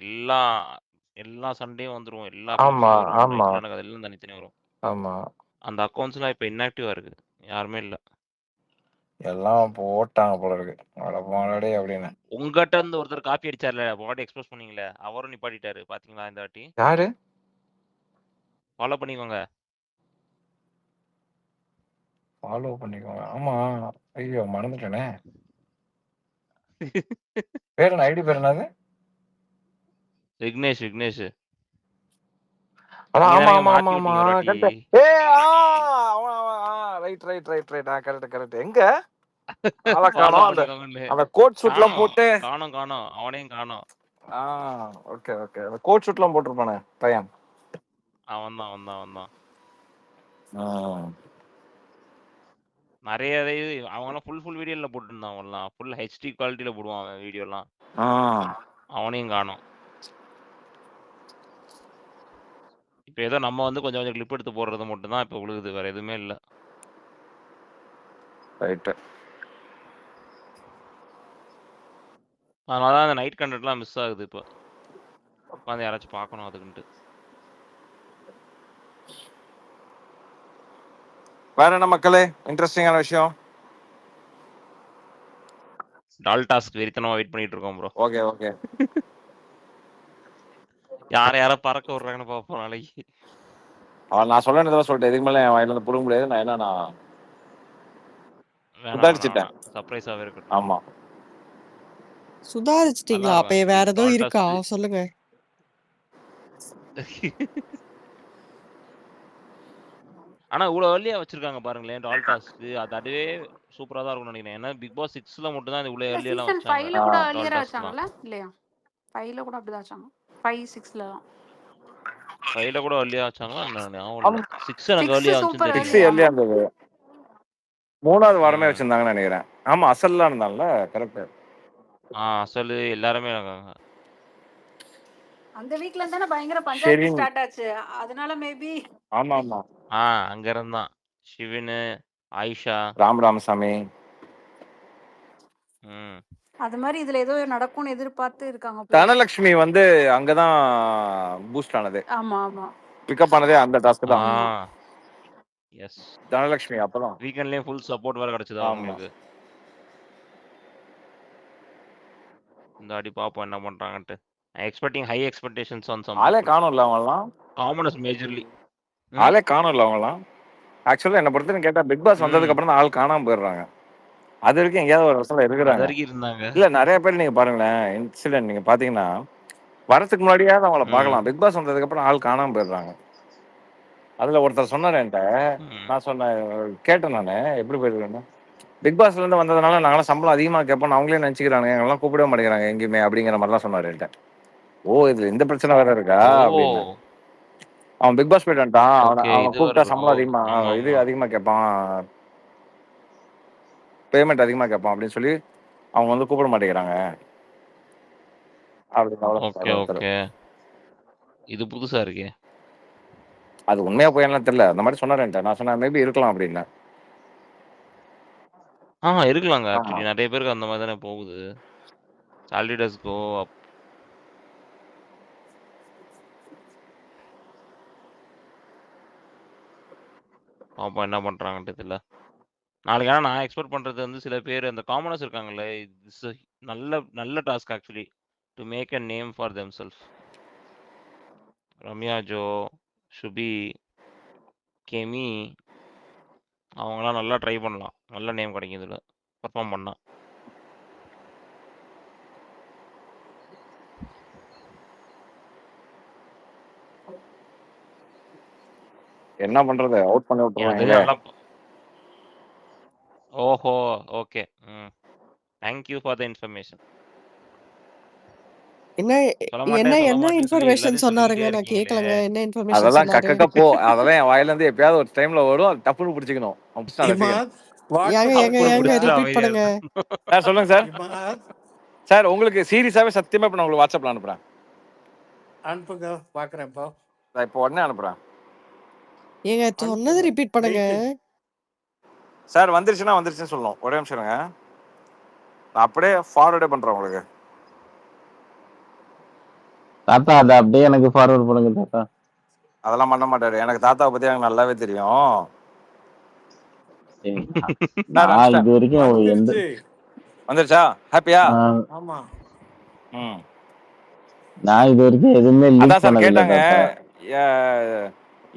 Speaker 1: எல்லா சண்டேயும் வந்துரும். எல்லா
Speaker 2: ஆமா
Speaker 1: கிளிப்ஸும் வரும்.
Speaker 2: ஆமா
Speaker 1: நைட்ல நடக்கிறது எல்லாம் தனித்தனியா வரும்.
Speaker 2: ஆமா
Speaker 1: அந்த அக்கவுண்ட்ஸ்லாம் இப்ப இன்ஆக்டிவா இருக்கு. யாருமே இல்ல.
Speaker 2: எல்லாம் போட்டாங்க போல இருக்கு. அடப்பாடே அப்படின்னு.
Speaker 1: உங்ககிட்ட இருந்து ஒருத்தர் காப்பி அடிச்சார்ல, பாடி எக்ஸ்போஸ் பண்ணீங்களே, அவரும் நிப்பாட்டிட்டாரு. பாத்தீங்களா இந்த வாட்டி?
Speaker 2: யாரு?
Speaker 1: ஃபாலோ பண்ணிக்கோங்க.
Speaker 2: ஃபாலோ பண்ணிக்கோங்க. ஆமா. ஐயோ மறந்துட்டேனே. பேர் என்ன? ஐடி பேர் என்னது?
Speaker 1: விக்னேஷ்.
Speaker 2: ஆமா
Speaker 1: நீங்க
Speaker 2: ஆமா
Speaker 1: தானங்க
Speaker 2: ஆமா
Speaker 1: மாத்தி
Speaker 2: ஆமா
Speaker 1: விட்டீங்க ஒரு வாட்டி.
Speaker 2: கரெக்ட். Right correct. எங்க ஆளை
Speaker 1: ஃபாலோ
Speaker 2: காணோம்.
Speaker 1: பண்ணிக்கோங்கன்னு.
Speaker 2: அந்த கோட் சூட்லாம் போட்டு
Speaker 1: காணோம். அவனையும் காணோம்.
Speaker 2: ஓகே அந்த கோட் சூட்லாம் போட்டிருப்பானே பையன்.
Speaker 1: அவன்தான். நிறைய அவங்கலாம் ஃபுல் வீடியோல போட்டுருந்தான். அவன்லாம் ஃபுல் ஹெச்டி குவாலிட்டியில போடுவான் அவன் வீடியோலாம். அவனையும் காணோம். இப்போ ஏதோ நம்ம வந்து கொஞ்சம் கிளிப் எடுத்து போடுறது மட்டும் தான் இப்போ விழுகுது. வேற எதுவுமே இல்லை.
Speaker 2: ரைட்டு.
Speaker 1: அதனால தான் அந்த நைட் கண்டென்ட்லாம் மிஸ் ஆகுது. இப்போ உட்காந்து யாராச்சும் பார்க்கணும் அதுக்குன்ட்டு.
Speaker 2: வேற என்ன மக்களே இன்ட்ரெஸ்டிங்கான விஷயம்?
Speaker 1: டால் டாஸ்க் வெறித்தனமா வெயிட் பண்ணிட்டு இருக்கோம் ப்ரோ.
Speaker 2: ஓகே
Speaker 1: யாரை பறக்க விடுறாங்கன்னு பார்ப்போம் நாளைக்கு.
Speaker 2: அவன் நான் சொல்ல சொல்லிட்டேன். இதுக்கு மேலே என் வாயில இருந்து புடுங்க முடியாது. நான் என்ன சுதாரிச்சுட்டேன்.
Speaker 1: சர்ப்ரைஸாவே இருக்கட்டும்.
Speaker 2: ஆமா
Speaker 4: சுதாரிச்சிட்டீங்களா? அப்ப வேற ஏதோ இருக்கா சொல்லுங்க.
Speaker 1: ஆனா இவ்வளவு early-ஆ வச்சிருக்காங்க பாருங்களேன் டால் டாஸ்க். அதுவே சூப்பரா தான் இருக்கும்னு நினைக்கிறேன். ஏன்னா பிக் பாஸ் 6ல மட்டும் தான் இவ்வளவு early-ஆலாம்
Speaker 3: சீசன்
Speaker 1: வச்சாங்க.
Speaker 3: 5ல கூட
Speaker 1: டால்
Speaker 3: earlier-ஆ
Speaker 1: டாஸ்க்லாம்.
Speaker 3: வச்சாங்கல்ல? இல்லையா? 5ல கூட அப்படிதான் வச்சாங்க. 5, 6லலாம்.
Speaker 1: 5ல கூட early-ஆ வச்சாங்களா? ஞாபகம் இல்ல. 6 எனக்கு
Speaker 3: 6
Speaker 1: early-ஆ
Speaker 3: சூப்பர்
Speaker 1: வந்துச்சுன்னு
Speaker 2: 6
Speaker 1: தெரியும்.
Speaker 2: early-ஆ இருந்தது. 3வது வாரமே வச்சிருந்தாங்கன்னு நினைக்கிறேன். ஆமா அசல்லாம் இருந்தாங்கல்ல. கரெக்ட்.
Speaker 1: அசல் எல்லாருமே இருக்காங்க.
Speaker 3: அந்த வீக்ல இருந்தானே பயங்கர பஞ்சாயத்து ஸ்டார்ட் ஆச்சு. அதனால மேபி
Speaker 2: ஆமா
Speaker 1: அங்க இருந்தான் சிவனு, ஆயிஷா,
Speaker 2: ராமசாமி.
Speaker 3: அது மாதிரி இதுல ஏதோ நடக்கும்னு எதிர்பார்த்து இருக்காங்க.
Speaker 2: தனலட்சுமி வந்து அங்கதான் பூஸ்ட் ஆனது.
Speaker 3: ஆமா
Speaker 2: பிக்கப் ஆனதே அந்த டாஸ்க் தான்.
Speaker 1: எஸ்.
Speaker 2: தனலட்சுமி அப்பதான்.
Speaker 1: வீக்கெண்ட்லயும் ஃபுல் சப்போர்ட் வேற கிடைச்சதா
Speaker 2: ஆமா.
Speaker 1: அவங்களுக்கு. இந்த வாட்டி பார்ப்போம் என்ன பண்றாங்கன்ட்டு. I expecting high expectations on some
Speaker 2: ஆளே
Speaker 1: பீப்பிள்.
Speaker 2: காணும்ல அவங்கலாம்.
Speaker 1: Commoners majorly.
Speaker 2: ஆளே காணும்ல அவங்கலாம். ஆக்சுவலா என்ன பொறுத்தவரைக்கும் கேட்டா பிக் பாஸ் வந்ததுக்கு அப்புறம் தான் ஆள் காணாம போயிடுறாங்க. அது வரைக்கும் எங்கேயாவது ஒரு இடத்துல
Speaker 1: அது
Speaker 2: இருக்கிறாங்க.
Speaker 1: வரைக்கும் இருந்தாங்க.
Speaker 2: இல்ல நிறைய பேர் நீங்க பாருங்களேன், இன்சிடென்ட் நீங்க பாத்தீங்கன்னா வரதுக்கு முன்னாடியாவது அவங்கள பார்க்கலாம். பிக் பாஸ் வந்ததுக்கு அப்புறம் ஆள் காணாம போயிடுறாங்க. அதுல ஒருத்தர் சொன்னாரு என்கிட்ட, நான் சொன்னேன் கேட்டேன் நானு எப்படி போயிருக்கேன்னு. பிக் பாஸ்ல இருந்து வந்ததுனால நாங்களாம் சம்பளம் அதிகமா கேட்போம், அவங்களே நினைச்சுக்கிறாங்க, எங்கெல்லாம் கூப்பிடவே மாட்டேங்கிறாங்க எங்கேயுமே அப்படிங்கிற மாதிரிலாம் சொன்னாரு என்கிட்ட. ஓ இதுல இந்த பிரச்சனை வேற இருக்கா அப்படின்னு. அவன் பிக் பாஸ் போயிட்டு வந்துட்டான், அவனை கூப்பிட்டா சம்பளம் அதிகமா இது அதிகமா கேட்பான், பேமெண்ட் அதிகமா கேட்பான் அப்படின்னு சொல்லி அவங்க வந்து கூப்பிட மாட்டேங்கிறாங்க அப்படின்னு.
Speaker 1: இது புதுசா இருக்கே.
Speaker 2: அது உண்மையா போயெல்லாம் தெரியல, அந்த மாதிரி சொன்னாரு என்கிட்ட. நான் சொன்னேன் மேபி இருக்கலாம் அப்படின்னு.
Speaker 1: இருக்கலாங்க. ஆக்சுவலி நிறைய பேருக்கு அந்த மாதிரி தானே போகுது. salary does go up. பாப்போம் என்ன பண்றாங்கன்ட்டு தெரியல. நாளைக்கு ஆனா நான் எக்ஸ்பெக்ட் பண்றது வந்து சில பேர் அந்த காமனர்ஸ் இருக்காங்கல்ல, இட்ஸ் நல்ல task actually to make a name for themself. Ramya Jo, Subi, Kemy அவங்களாம் நல்லா ட்ரை பண்ணலாம். நல்ல நேம் கிடைக்கும் இதுல பர்ஃபார்ம் பண்ணா.
Speaker 2: என்ன பண்றது, அவுட் பண்ணி விட்டுருவாங்க.
Speaker 1: ஓஹோ okay. Thank you for the information.
Speaker 4: என்ன என்ன இன்ஃபர்மேஷன் சொன்னாருங்க? நான் கேட்கலங்க. என்ன இன்ஃபர்மேஷன்
Speaker 2: அதெல்லாம்
Speaker 4: சொன்னாரு?
Speaker 2: கக்கக்க போ, அதெல்லாம் என் வாயில இருந்து எப்பயாவது ஒரு டைம்ல வரும், டப்புன்னு பிடிச்சிக்கணும்.
Speaker 4: ஏங்க ரிப்பீட் பண்ணுங்க.
Speaker 2: சார் சொல்லுங்க சார். சார் உங்களுக்கு சீரியஸாவே சத்தியமா இப்ப நான் உங்களுக்கு வாட்ஸ்அப்ல அனுப்புறேன்.
Speaker 7: அனுப்புங்க, பாக்குறேன்.
Speaker 2: இப்போ உடனே அனுப்புறேன்.
Speaker 4: ஏங்க சொன்னது ரிப்பீட் பண்ணுங்க.
Speaker 2: சார் வந்துருச்சுன்னு சொல்லணும். ஒரே நிமிஷம் இருங்க, நான் அப்படியே ஃபார்வர்டே பண்றேன் உங்களுக்கு.
Speaker 8: தாத்தா அதை அப்படியே எனக்கு ஃபார்வர்ட் பண்ணுங்க தாத்தா.
Speaker 2: அதெல்லாம் பண்ண மாட்டாரு, எனக்கு தாத்தாவை பத்தி எனக்கு நல்லாவே தெரியும்.
Speaker 8: நான் இது வரைக்கும்
Speaker 2: வந்துருச்சா? ஹாப்பியா?
Speaker 7: ஆமா.
Speaker 8: நான் இது வரைக்கும் எதுவுமே
Speaker 2: அதான் சார் கேட்டாங்க,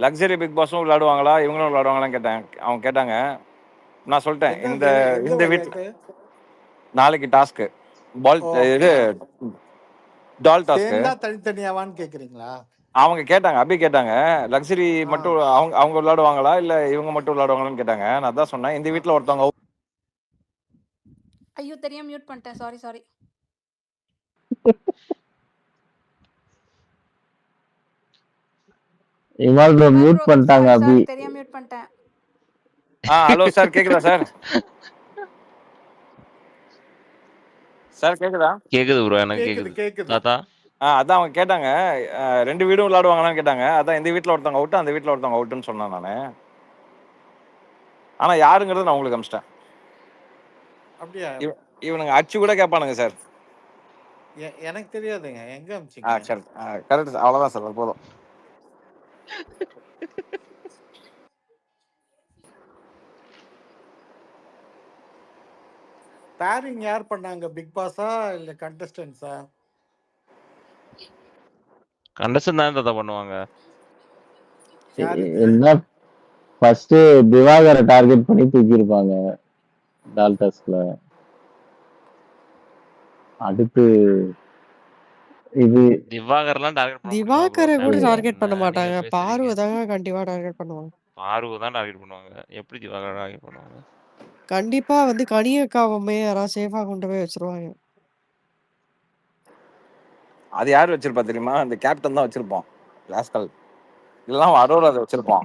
Speaker 2: லக்ஸரி பிக் பாஸும் விளையாடுவாங்களா இவங்களும் விளையாடுவாங்களான்னு கேட்டாங்க. அவங்க கேட்டாங்க, நான் சொல்லிட்டேன் இந்த வீட்டு நாளைக்கு டாஸ்க் பால் இது டால் டாஸ்க்
Speaker 7: தனித்தனியாவான்னு கேக்குறீங்களா?
Speaker 2: அவங்க கேட்டாங்க, அபி கேட்டாங்க லக்ஸரி மட்டும் அவங்க விளையாடுவாங்களா இல்ல இவங்க மட்டும் விளையாடுவாங்களான்னு கேட்டாங்க. நான் அதான் சொன்னேன் இந்த வீட்டுல ஒருத்தவங்க.
Speaker 3: ஐயோ தெரியாம மியூட் பண்ணிட்டேன், சாரி.
Speaker 8: இவால் மியூட் பண்ணிட்டாங்க அபி.
Speaker 3: தெரியாம மியூட் பண்ணிட்டேன்.
Speaker 2: ஹலோ சார், கேக்குதா சார்? சார் கேக்குதா?
Speaker 1: கேக்குது ப்ரோ, எனக்கு கேக்குது தாத்தா.
Speaker 2: அதான் அவங்க கேட்டாங்க, 2 வீடும் விளையாடுவாங்களான்னு கேட்டாங்க. அதான் இந்த வீட்டுல ஒருத்தவங்க அவுட், அந்த வீட்டுல ஒருத்தவங்க அவுட்னு சொன்னேன் நானு. ஆனா யாருங்கிறது நான் உங்களுக்கு அமிச்சிட்டேன்.
Speaker 7: அப்படியா?
Speaker 2: இவனுங்க அச்சு கூட கேட்பானுங்க சார்.
Speaker 7: எனக்கு தெரியாதுங்க, எங்க அமிச்சீங்க?
Speaker 2: சரி கரெக்ட், அவ்வளவுதான் சார், போதும்.
Speaker 7: பேரிங் யார் பண்ணாங்க, பிக் பாஸா இல்ல கண்டஸ்டன்ஸா?
Speaker 1: கண்டஸ்டன் தான் தாத்தா பண்ணுவாங்க.
Speaker 8: என்ன ஃபர்ஸ்ட் திவாகரை டார்கெட் பண்ணி தூக்கி இருப்பாங்க டால்டாஸ்ல. அடுத்து இது
Speaker 1: திவாகர்லாம் டார்கெட் பண்ண முடியுமா ப்ரோ?
Speaker 4: திவாகரை கூட
Speaker 1: ஃபேமிலி
Speaker 4: டார்கெட் பண்ண
Speaker 1: நீங்க
Speaker 4: மாட்டாங்க.
Speaker 1: பேசுறீங்க.
Speaker 4: பார்வை தாங்க கண்டிப்பா டார்கெட் பண்ணுவாங்க.
Speaker 1: பார்வை தான் டார்கெட் பண்ணுவாங்க. எப்படி திவாகர் டார்கெட் பண்ணுவாங்க?
Speaker 4: கண்டிப்பா வந்து கனியக்காவுமே யாராவது சேஃபா கொண்டு போய் வச்சிருவாங்க.
Speaker 2: அது யாரு வச்சிருப்பா தெரியுமா? அந்த கேப்டன் தான் வச்சிருப்பான், லாஸ்கல். இல்லைன்னா அரோரா அதை வச்சிருப்பான்.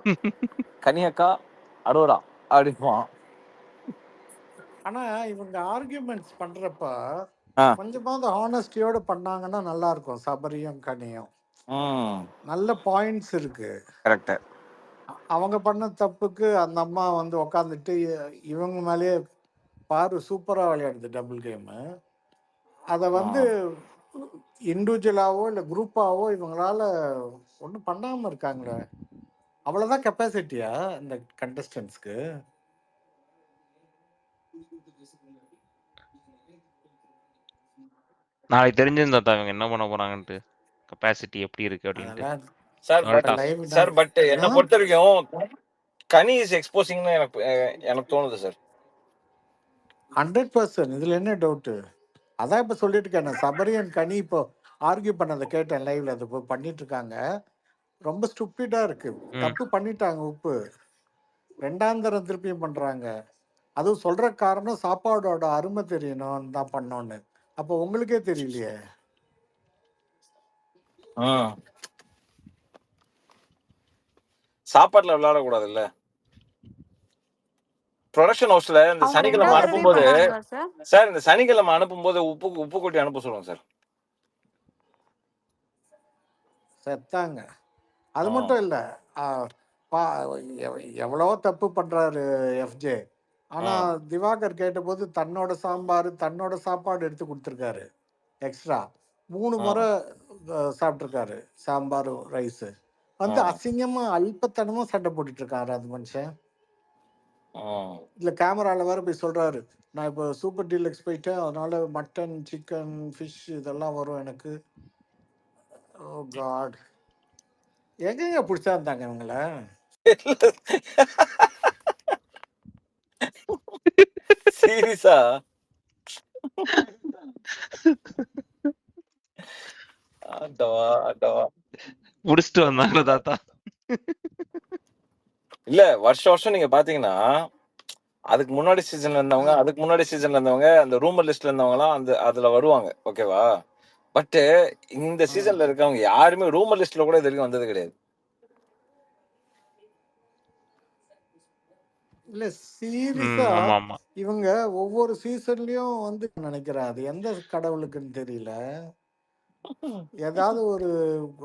Speaker 2: கனியக்கா அரோரா அப்படிப்பான்.
Speaker 7: ஆனா இவங்க ஆர்கியூமெண்ட்ஸ் பண்றப்ப கொஞ்சமாவது ஹானஸ்டியோட பண்ணாங்கன்னா நல்லா இருக்கும். சபரியும் கனியும் நல்ல பாயிண்ட்ஸ் இருக்கு.
Speaker 2: கரெக்ட்.
Speaker 7: அவங்க பண்ண தப்புக்கு அந்த அம்மா வந்து உக்காந்துட்டு இவங்க மேலேயே பாரு சூப்பரா விளையாடுது டபுள் கேமு. அதை வந்து இண்டிவிஜுவலாவோ இல்லை குரூப்பாவோ இவங்களால ஒன்றும் பண்ணாம இருக்காங்களே. அவ்வளவுதான் கெப்பாசிட்டியா இந்த கண்டஸ்டன்ஸ்க்கு?
Speaker 1: நாளைக்கு தெரிஞ்சிருந்தா தான் இவங்க என்ன பண்ண போறாங்கன்ட்டு. கெப்பாசிட்டி எப்படி இருக்கு அப்படின்ட்டு.
Speaker 7: அதெல்லாம்
Speaker 2: sir
Speaker 1: All toss.
Speaker 7: Live
Speaker 2: sir
Speaker 7: தான்.
Speaker 2: பட் என்னை பொறுத்த வரைக்கும் கனி இஸ் எக்ஸ்போசிங்னு எனக்கு தோணுது சார்.
Speaker 7: 100% இதுல என்ன டவுட்டு? அதான் இப்ப சொல்லிட்டு இருக்கேன். சபரி அண்ட் கனி இப்போ ஆர்கியூ பண்ணதை கேட்டேன் லைவ்ல. அது இப்போ பண்ணிட்டு இருக்காங்க. ரொம்ப ஸ்டூப்பிடா இருக்கு. தப்பு பண்ணிட்டாங்க உப்பு. ரெண்டாம் தரம் திருப்பியும் பண்றாங்க. அதுவும் சொல்ற காரணம் சாப்பாடோட அருமை தெரியணும் தான் பண்ணோன்னு. அப்போ உங்களுக்கே தெரியலையே.
Speaker 2: சாப்பாட்டுல விளையாடக்கூடாது இல்ல. ப்ரொடக்ஷன் ஹவுஸ்ல இந்த
Speaker 3: அவங்க
Speaker 2: சனிக்கிழமை
Speaker 3: ரெண்டாவது தடவை
Speaker 2: அனுப்பும்போது
Speaker 3: பண்ணாங்களா சார்?
Speaker 2: சார் இந்த சனிக்கிழமை அனுப்பும்போது உப்பு கொட்டி அனுப்ப சொல்லுங்க சார்.
Speaker 7: செத்தாங்க. அது மட்டும் இல்ல, எவ்வளோ தப்பு பண்றாரு எஃப்ஜே. ஆனா திவாகர் கேட்டபோது தன்னோட சாம்பார் தன்னோட சாப்பாடு எடுத்து கொடுத்துருக்காரு. எக்ஸ்ட்ரா 3 முறை சாப்பிட்ருக்காரு சாம்பார் ரைஸ். வந்து அசிங்கமா அல்பத்தனமா சண்டை போட்டுட்டு இருக்காரு அந்த மனுஷன். இல்ல கேமரால வேற போய் சொல்றாரு, நான் இப்போ சூப்பர் டீலக்ஸ் போயிட்டேன், அதனால மட்டன் சிக்கன் ஃபிஷ் இதெல்லாம் வரும் எனக்கு. ஓ காட், எங்கெங்க பிடிச்சா இருந்தாங்க இவங்கள?
Speaker 2: சீரியஸா
Speaker 1: முடிச்சுட்டு வந்தாங்களா தாத்தா?
Speaker 2: இல்ல வருஷம் நீங்க பாத்தீங்கன்னா அதுக்கு முன்னாடி சீசன்ல இருந்தவங்க அந்த ரூமர் லிஸ்ட்ல இருந்தவங்க எல்லாம் அதுல வருவாங்க. ஓகேவா? பட் இந்த சீசன்ல இருக்கவங்க யாருமே ரூமர் லிஸ்ட்ல கூட இது வரைக்கும் வந்தது கிடையாது.
Speaker 7: இல்ல சீரியஸா
Speaker 1: ஆமா ஆமா.
Speaker 7: இவங்க ஒவ்வொரு சீசன்லயும் வந்து நினைக்கிறேன், அது எந்த கடவுளுக்குன்னு தெரியல, ஏதாவது ஒரு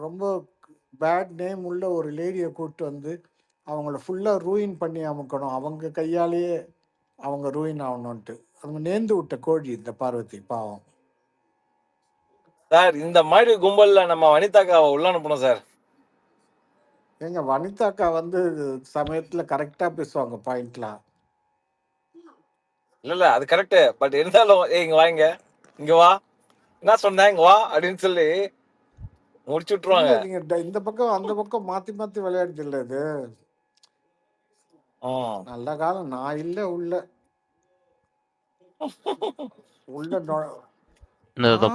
Speaker 7: ரொம்ப பேட் நேம் உள்ள ஒரு லேடியை கூப்பிட்டு வந்து அவங்கள ஃபுல்லா ரூயின் பண்ணி அமுக்கணும், அவங்க கையாலேயே அவங்க ரூயின் ஆகணும்ட்டு. அவங்க நேர்ந்து விட்ட கோழி இந்த பார்வதி பாவம்.
Speaker 2: சார் இந்த மாதிரி கும்பல்ல நம்ம வனிதாக்காவை உள்ள அனுப்பணும் சார்.
Speaker 7: எங்க வனிதாக்கா வந்து சமயத்துல கரெக்டா பேசுவாங்க பாயிண்ட்லாம்.
Speaker 2: இல்ல அது கரெக்ட். பட் இருந்தாலும் இங்க வாங்க, இங்க வா, என்ன சொன்ன, இங்க வா அப்படின்னு சொல்லி முடிச்சு விட்டுருவாங்க.
Speaker 7: நீங்க இந்த பக்கம் அந்த பக்கம் மாத்தி மாத்தி விளையாடுது இல்ல இது. நல்ல காலம் நான் இல்ல உள்ள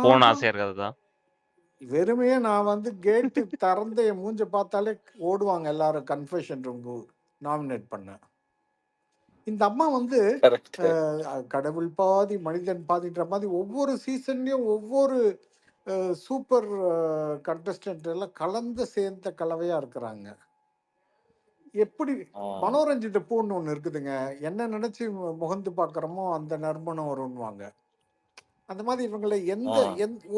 Speaker 1: போன ஆசையா இருக்காதுதான்.
Speaker 7: வெறுமையே நான் வந்து கேட்டு திறந்து என் மூஞ்ச பார்த்தாலே ஓடுவாங்க எல்லாரும் கன்ஃபெஷன் ரூம்க்கு நாமினேட் பண்ண. இந்த அம்மா வந்து கடவுள் பாதி மனிதன் பாதின்ற மாதிரி ஒவ்வொரு சீசன்லயும் ஒவ்வொரு சூப்பர் கண்டஸ்டன்ட் எல்லாம் கலந்து சேர்ந்த கலவையா இருக்கிறாங்க. எப்படி மனோரஞ்சித பூன்னு ஒண்ணு இருக்குதுங்க, என்ன நினைச்சு முகந்து பாக்குறோமோ அந்த நறுமணம் வரும்வாங்க. அந்த மாதிரி இவங்களை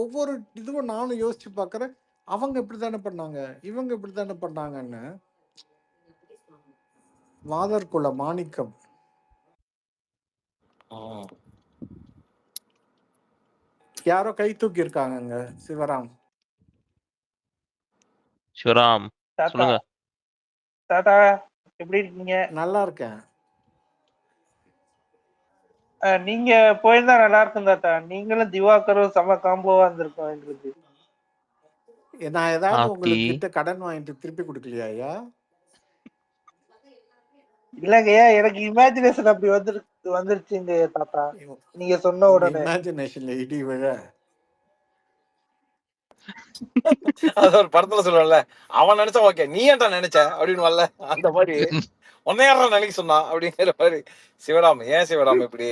Speaker 7: ஒவ்வொரு இதுவும் நானும் யோசிச்சு பாக்குறேன், அவங்க இப்படித்தானே பண்ணாங்க, இவங்க இப்படித்தானே பண்ணாங்கன்னு. மாதர்குல மாணிக்கம் யாரோ கை தூக்கி இருக்காங்க. சிவராம்
Speaker 1: சொல்லுங்க.
Speaker 9: தாத்தா எப்படி இருக்கீங்க?
Speaker 7: நல்லா இருக்கேன்.
Speaker 9: நீங்க போயிருந்தா நல்லா இருக்கும் தாத்தா. நீங்களும் திவாகரும் செம காம்போவா இருந்திருக்கோம் எங்களுக்கு.
Speaker 7: நான் ஏதாவது உங்களுக்கு கிட்ட கடன் வாங்கிட்டு திருப்பி கொடுக்கலையா ஐயா?
Speaker 9: இல்லங்கய்யா, எனக்கு இமேஜினேஷன் அப்படி வந்துருச்சுங்க தாத்தா நீங்க சொன்ன உடனே.
Speaker 7: இமேஜினேஷன்ல இடி விழ.
Speaker 2: அது ஒரு படத்துல சொல்லுவல, அவன் நினைச்சா ஓகே, நீ ஏன்டா நினைச்ச அப்படின்னு வரல, அந்த மாதிரி ஒன்னையாரா நினைக்க சொன்னா அப்படிங்கிற மாதிரி. சிவராம் ஏன் சிவராம் இப்படி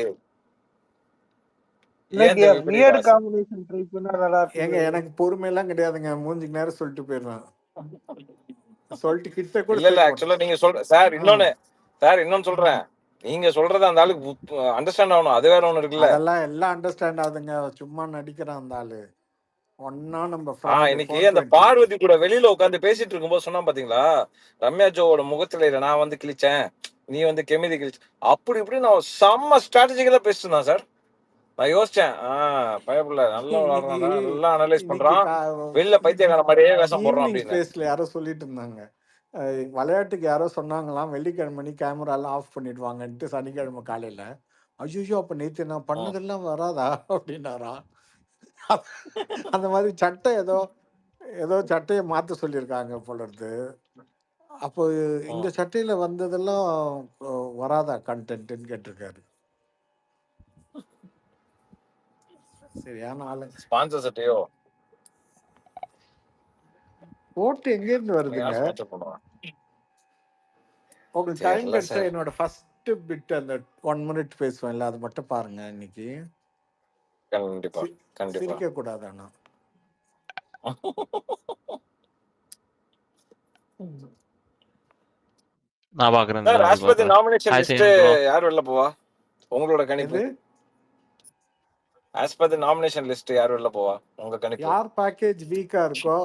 Speaker 7: எனக்கு பொறுமை எல்லாம் கிடையாதுங்க, மூஞ்சிக்கு நேரம் சொல்லிட்டு போயிடுவேன். சொல்லிட்டு கிட்ட கூட
Speaker 2: இல்ல ஆக்சுவலா நீங்க சொல்ற சார் இன்னொன்னு சொல்றேன், நீங்க சொல்றது அந்த ஆளுக்கு அண்டர்ஸ்டாண்ட் ஆகணும், அது வேற ஒண்ணு இருக்குல்ல.
Speaker 7: அதெல்லாம் எல்லாம் அண்டர்ஸ்டாண்ட் ஆகுதுங்க, சும்மா நடிக்கிறான் அந்த ஆளு. ஒன்னா நம்ம
Speaker 2: இன்னைக்கு அந்த பார்வதி கூட வெளியில உட்காந்து பேசிட்டு இருக்கும்போது சொன்னா பாத்தீங்களா, ரம்யா ஜோவோட முகத்துல இல்ல நான் வந்து கிழிச்சேன், நீ வந்து கெமிதி கிழிச்ச, அப்படி இப்படி நான் செம்ம ஸ்ட்ராட்டஜிக்கலா பேசிட்டு தான் சார். நான் யோசிச்சேன், பயப்படல, நல்லா விளையாடுறான், நல்லா அனலைஸ் பண்றான், வெளில பைத்தியக்கார மாதிரியே வேஷம் போடுறான் அப்படின்னு.
Speaker 7: யாரோ சொல்லிட்டு இருந்தாங்க, விளையாட்டுக்கு யாரோ சொன்னாங்களாம் வெள்ளிக்கிழமை கேமராலாம் ஆஃப் பண்ணிடுவாங்கன்ட்டு சனிக்கிழமை காலையில். ஐயோ அப்போ நேற்று நான் பண்ணதெல்லாம் வராதா அப்படின்னாராம். அந்த மாதிரி சட்டை ஏதோ சட்டையை மாற்ற சொல்லியிருக்காங்க போல இருக்கு. அப்போ இந்த சட்டையில் வந்ததெல்லாம் வராதா கண்டென்ட்னு கேட்டிருக்காரு. சரியான ஆளு.
Speaker 2: ஸ்பான்சர் சட்டையோ
Speaker 7: ஓட்டு எங்கேருந்து வருதுங்க?
Speaker 2: ஸ்பான்சர் பண்ணுவாங்க
Speaker 7: உங்களுக்கு டைம்
Speaker 2: தெரியல
Speaker 7: கிடைச்சா
Speaker 2: சார்.
Speaker 7: என்னோட ஃபர்ஸ்ட் பிட் அந்த 1 மினிட் பேசுவேன்ல அது மட்டும் பாருங்க. இன்னைக்கு
Speaker 2: கண்டிப்பா கண்டிப்பா.
Speaker 7: சிரிக்க கூடாது. ஆனா
Speaker 1: நான் பாக்குறேன்
Speaker 2: சார்
Speaker 1: bro, அது
Speaker 2: ஆஸ் பர் தி
Speaker 1: பாக்குறேன்.
Speaker 2: Nomination
Speaker 1: hi
Speaker 2: list
Speaker 1: Sagan bro.
Speaker 2: யார் வெளில போவா உங்களோட கணிப்பு?
Speaker 7: எது
Speaker 2: as per the nomination list யார் வெளில போவா உங்க கணிப்பு?
Speaker 7: யார் பேக்கேஜ் வீக்கா இருக்கோ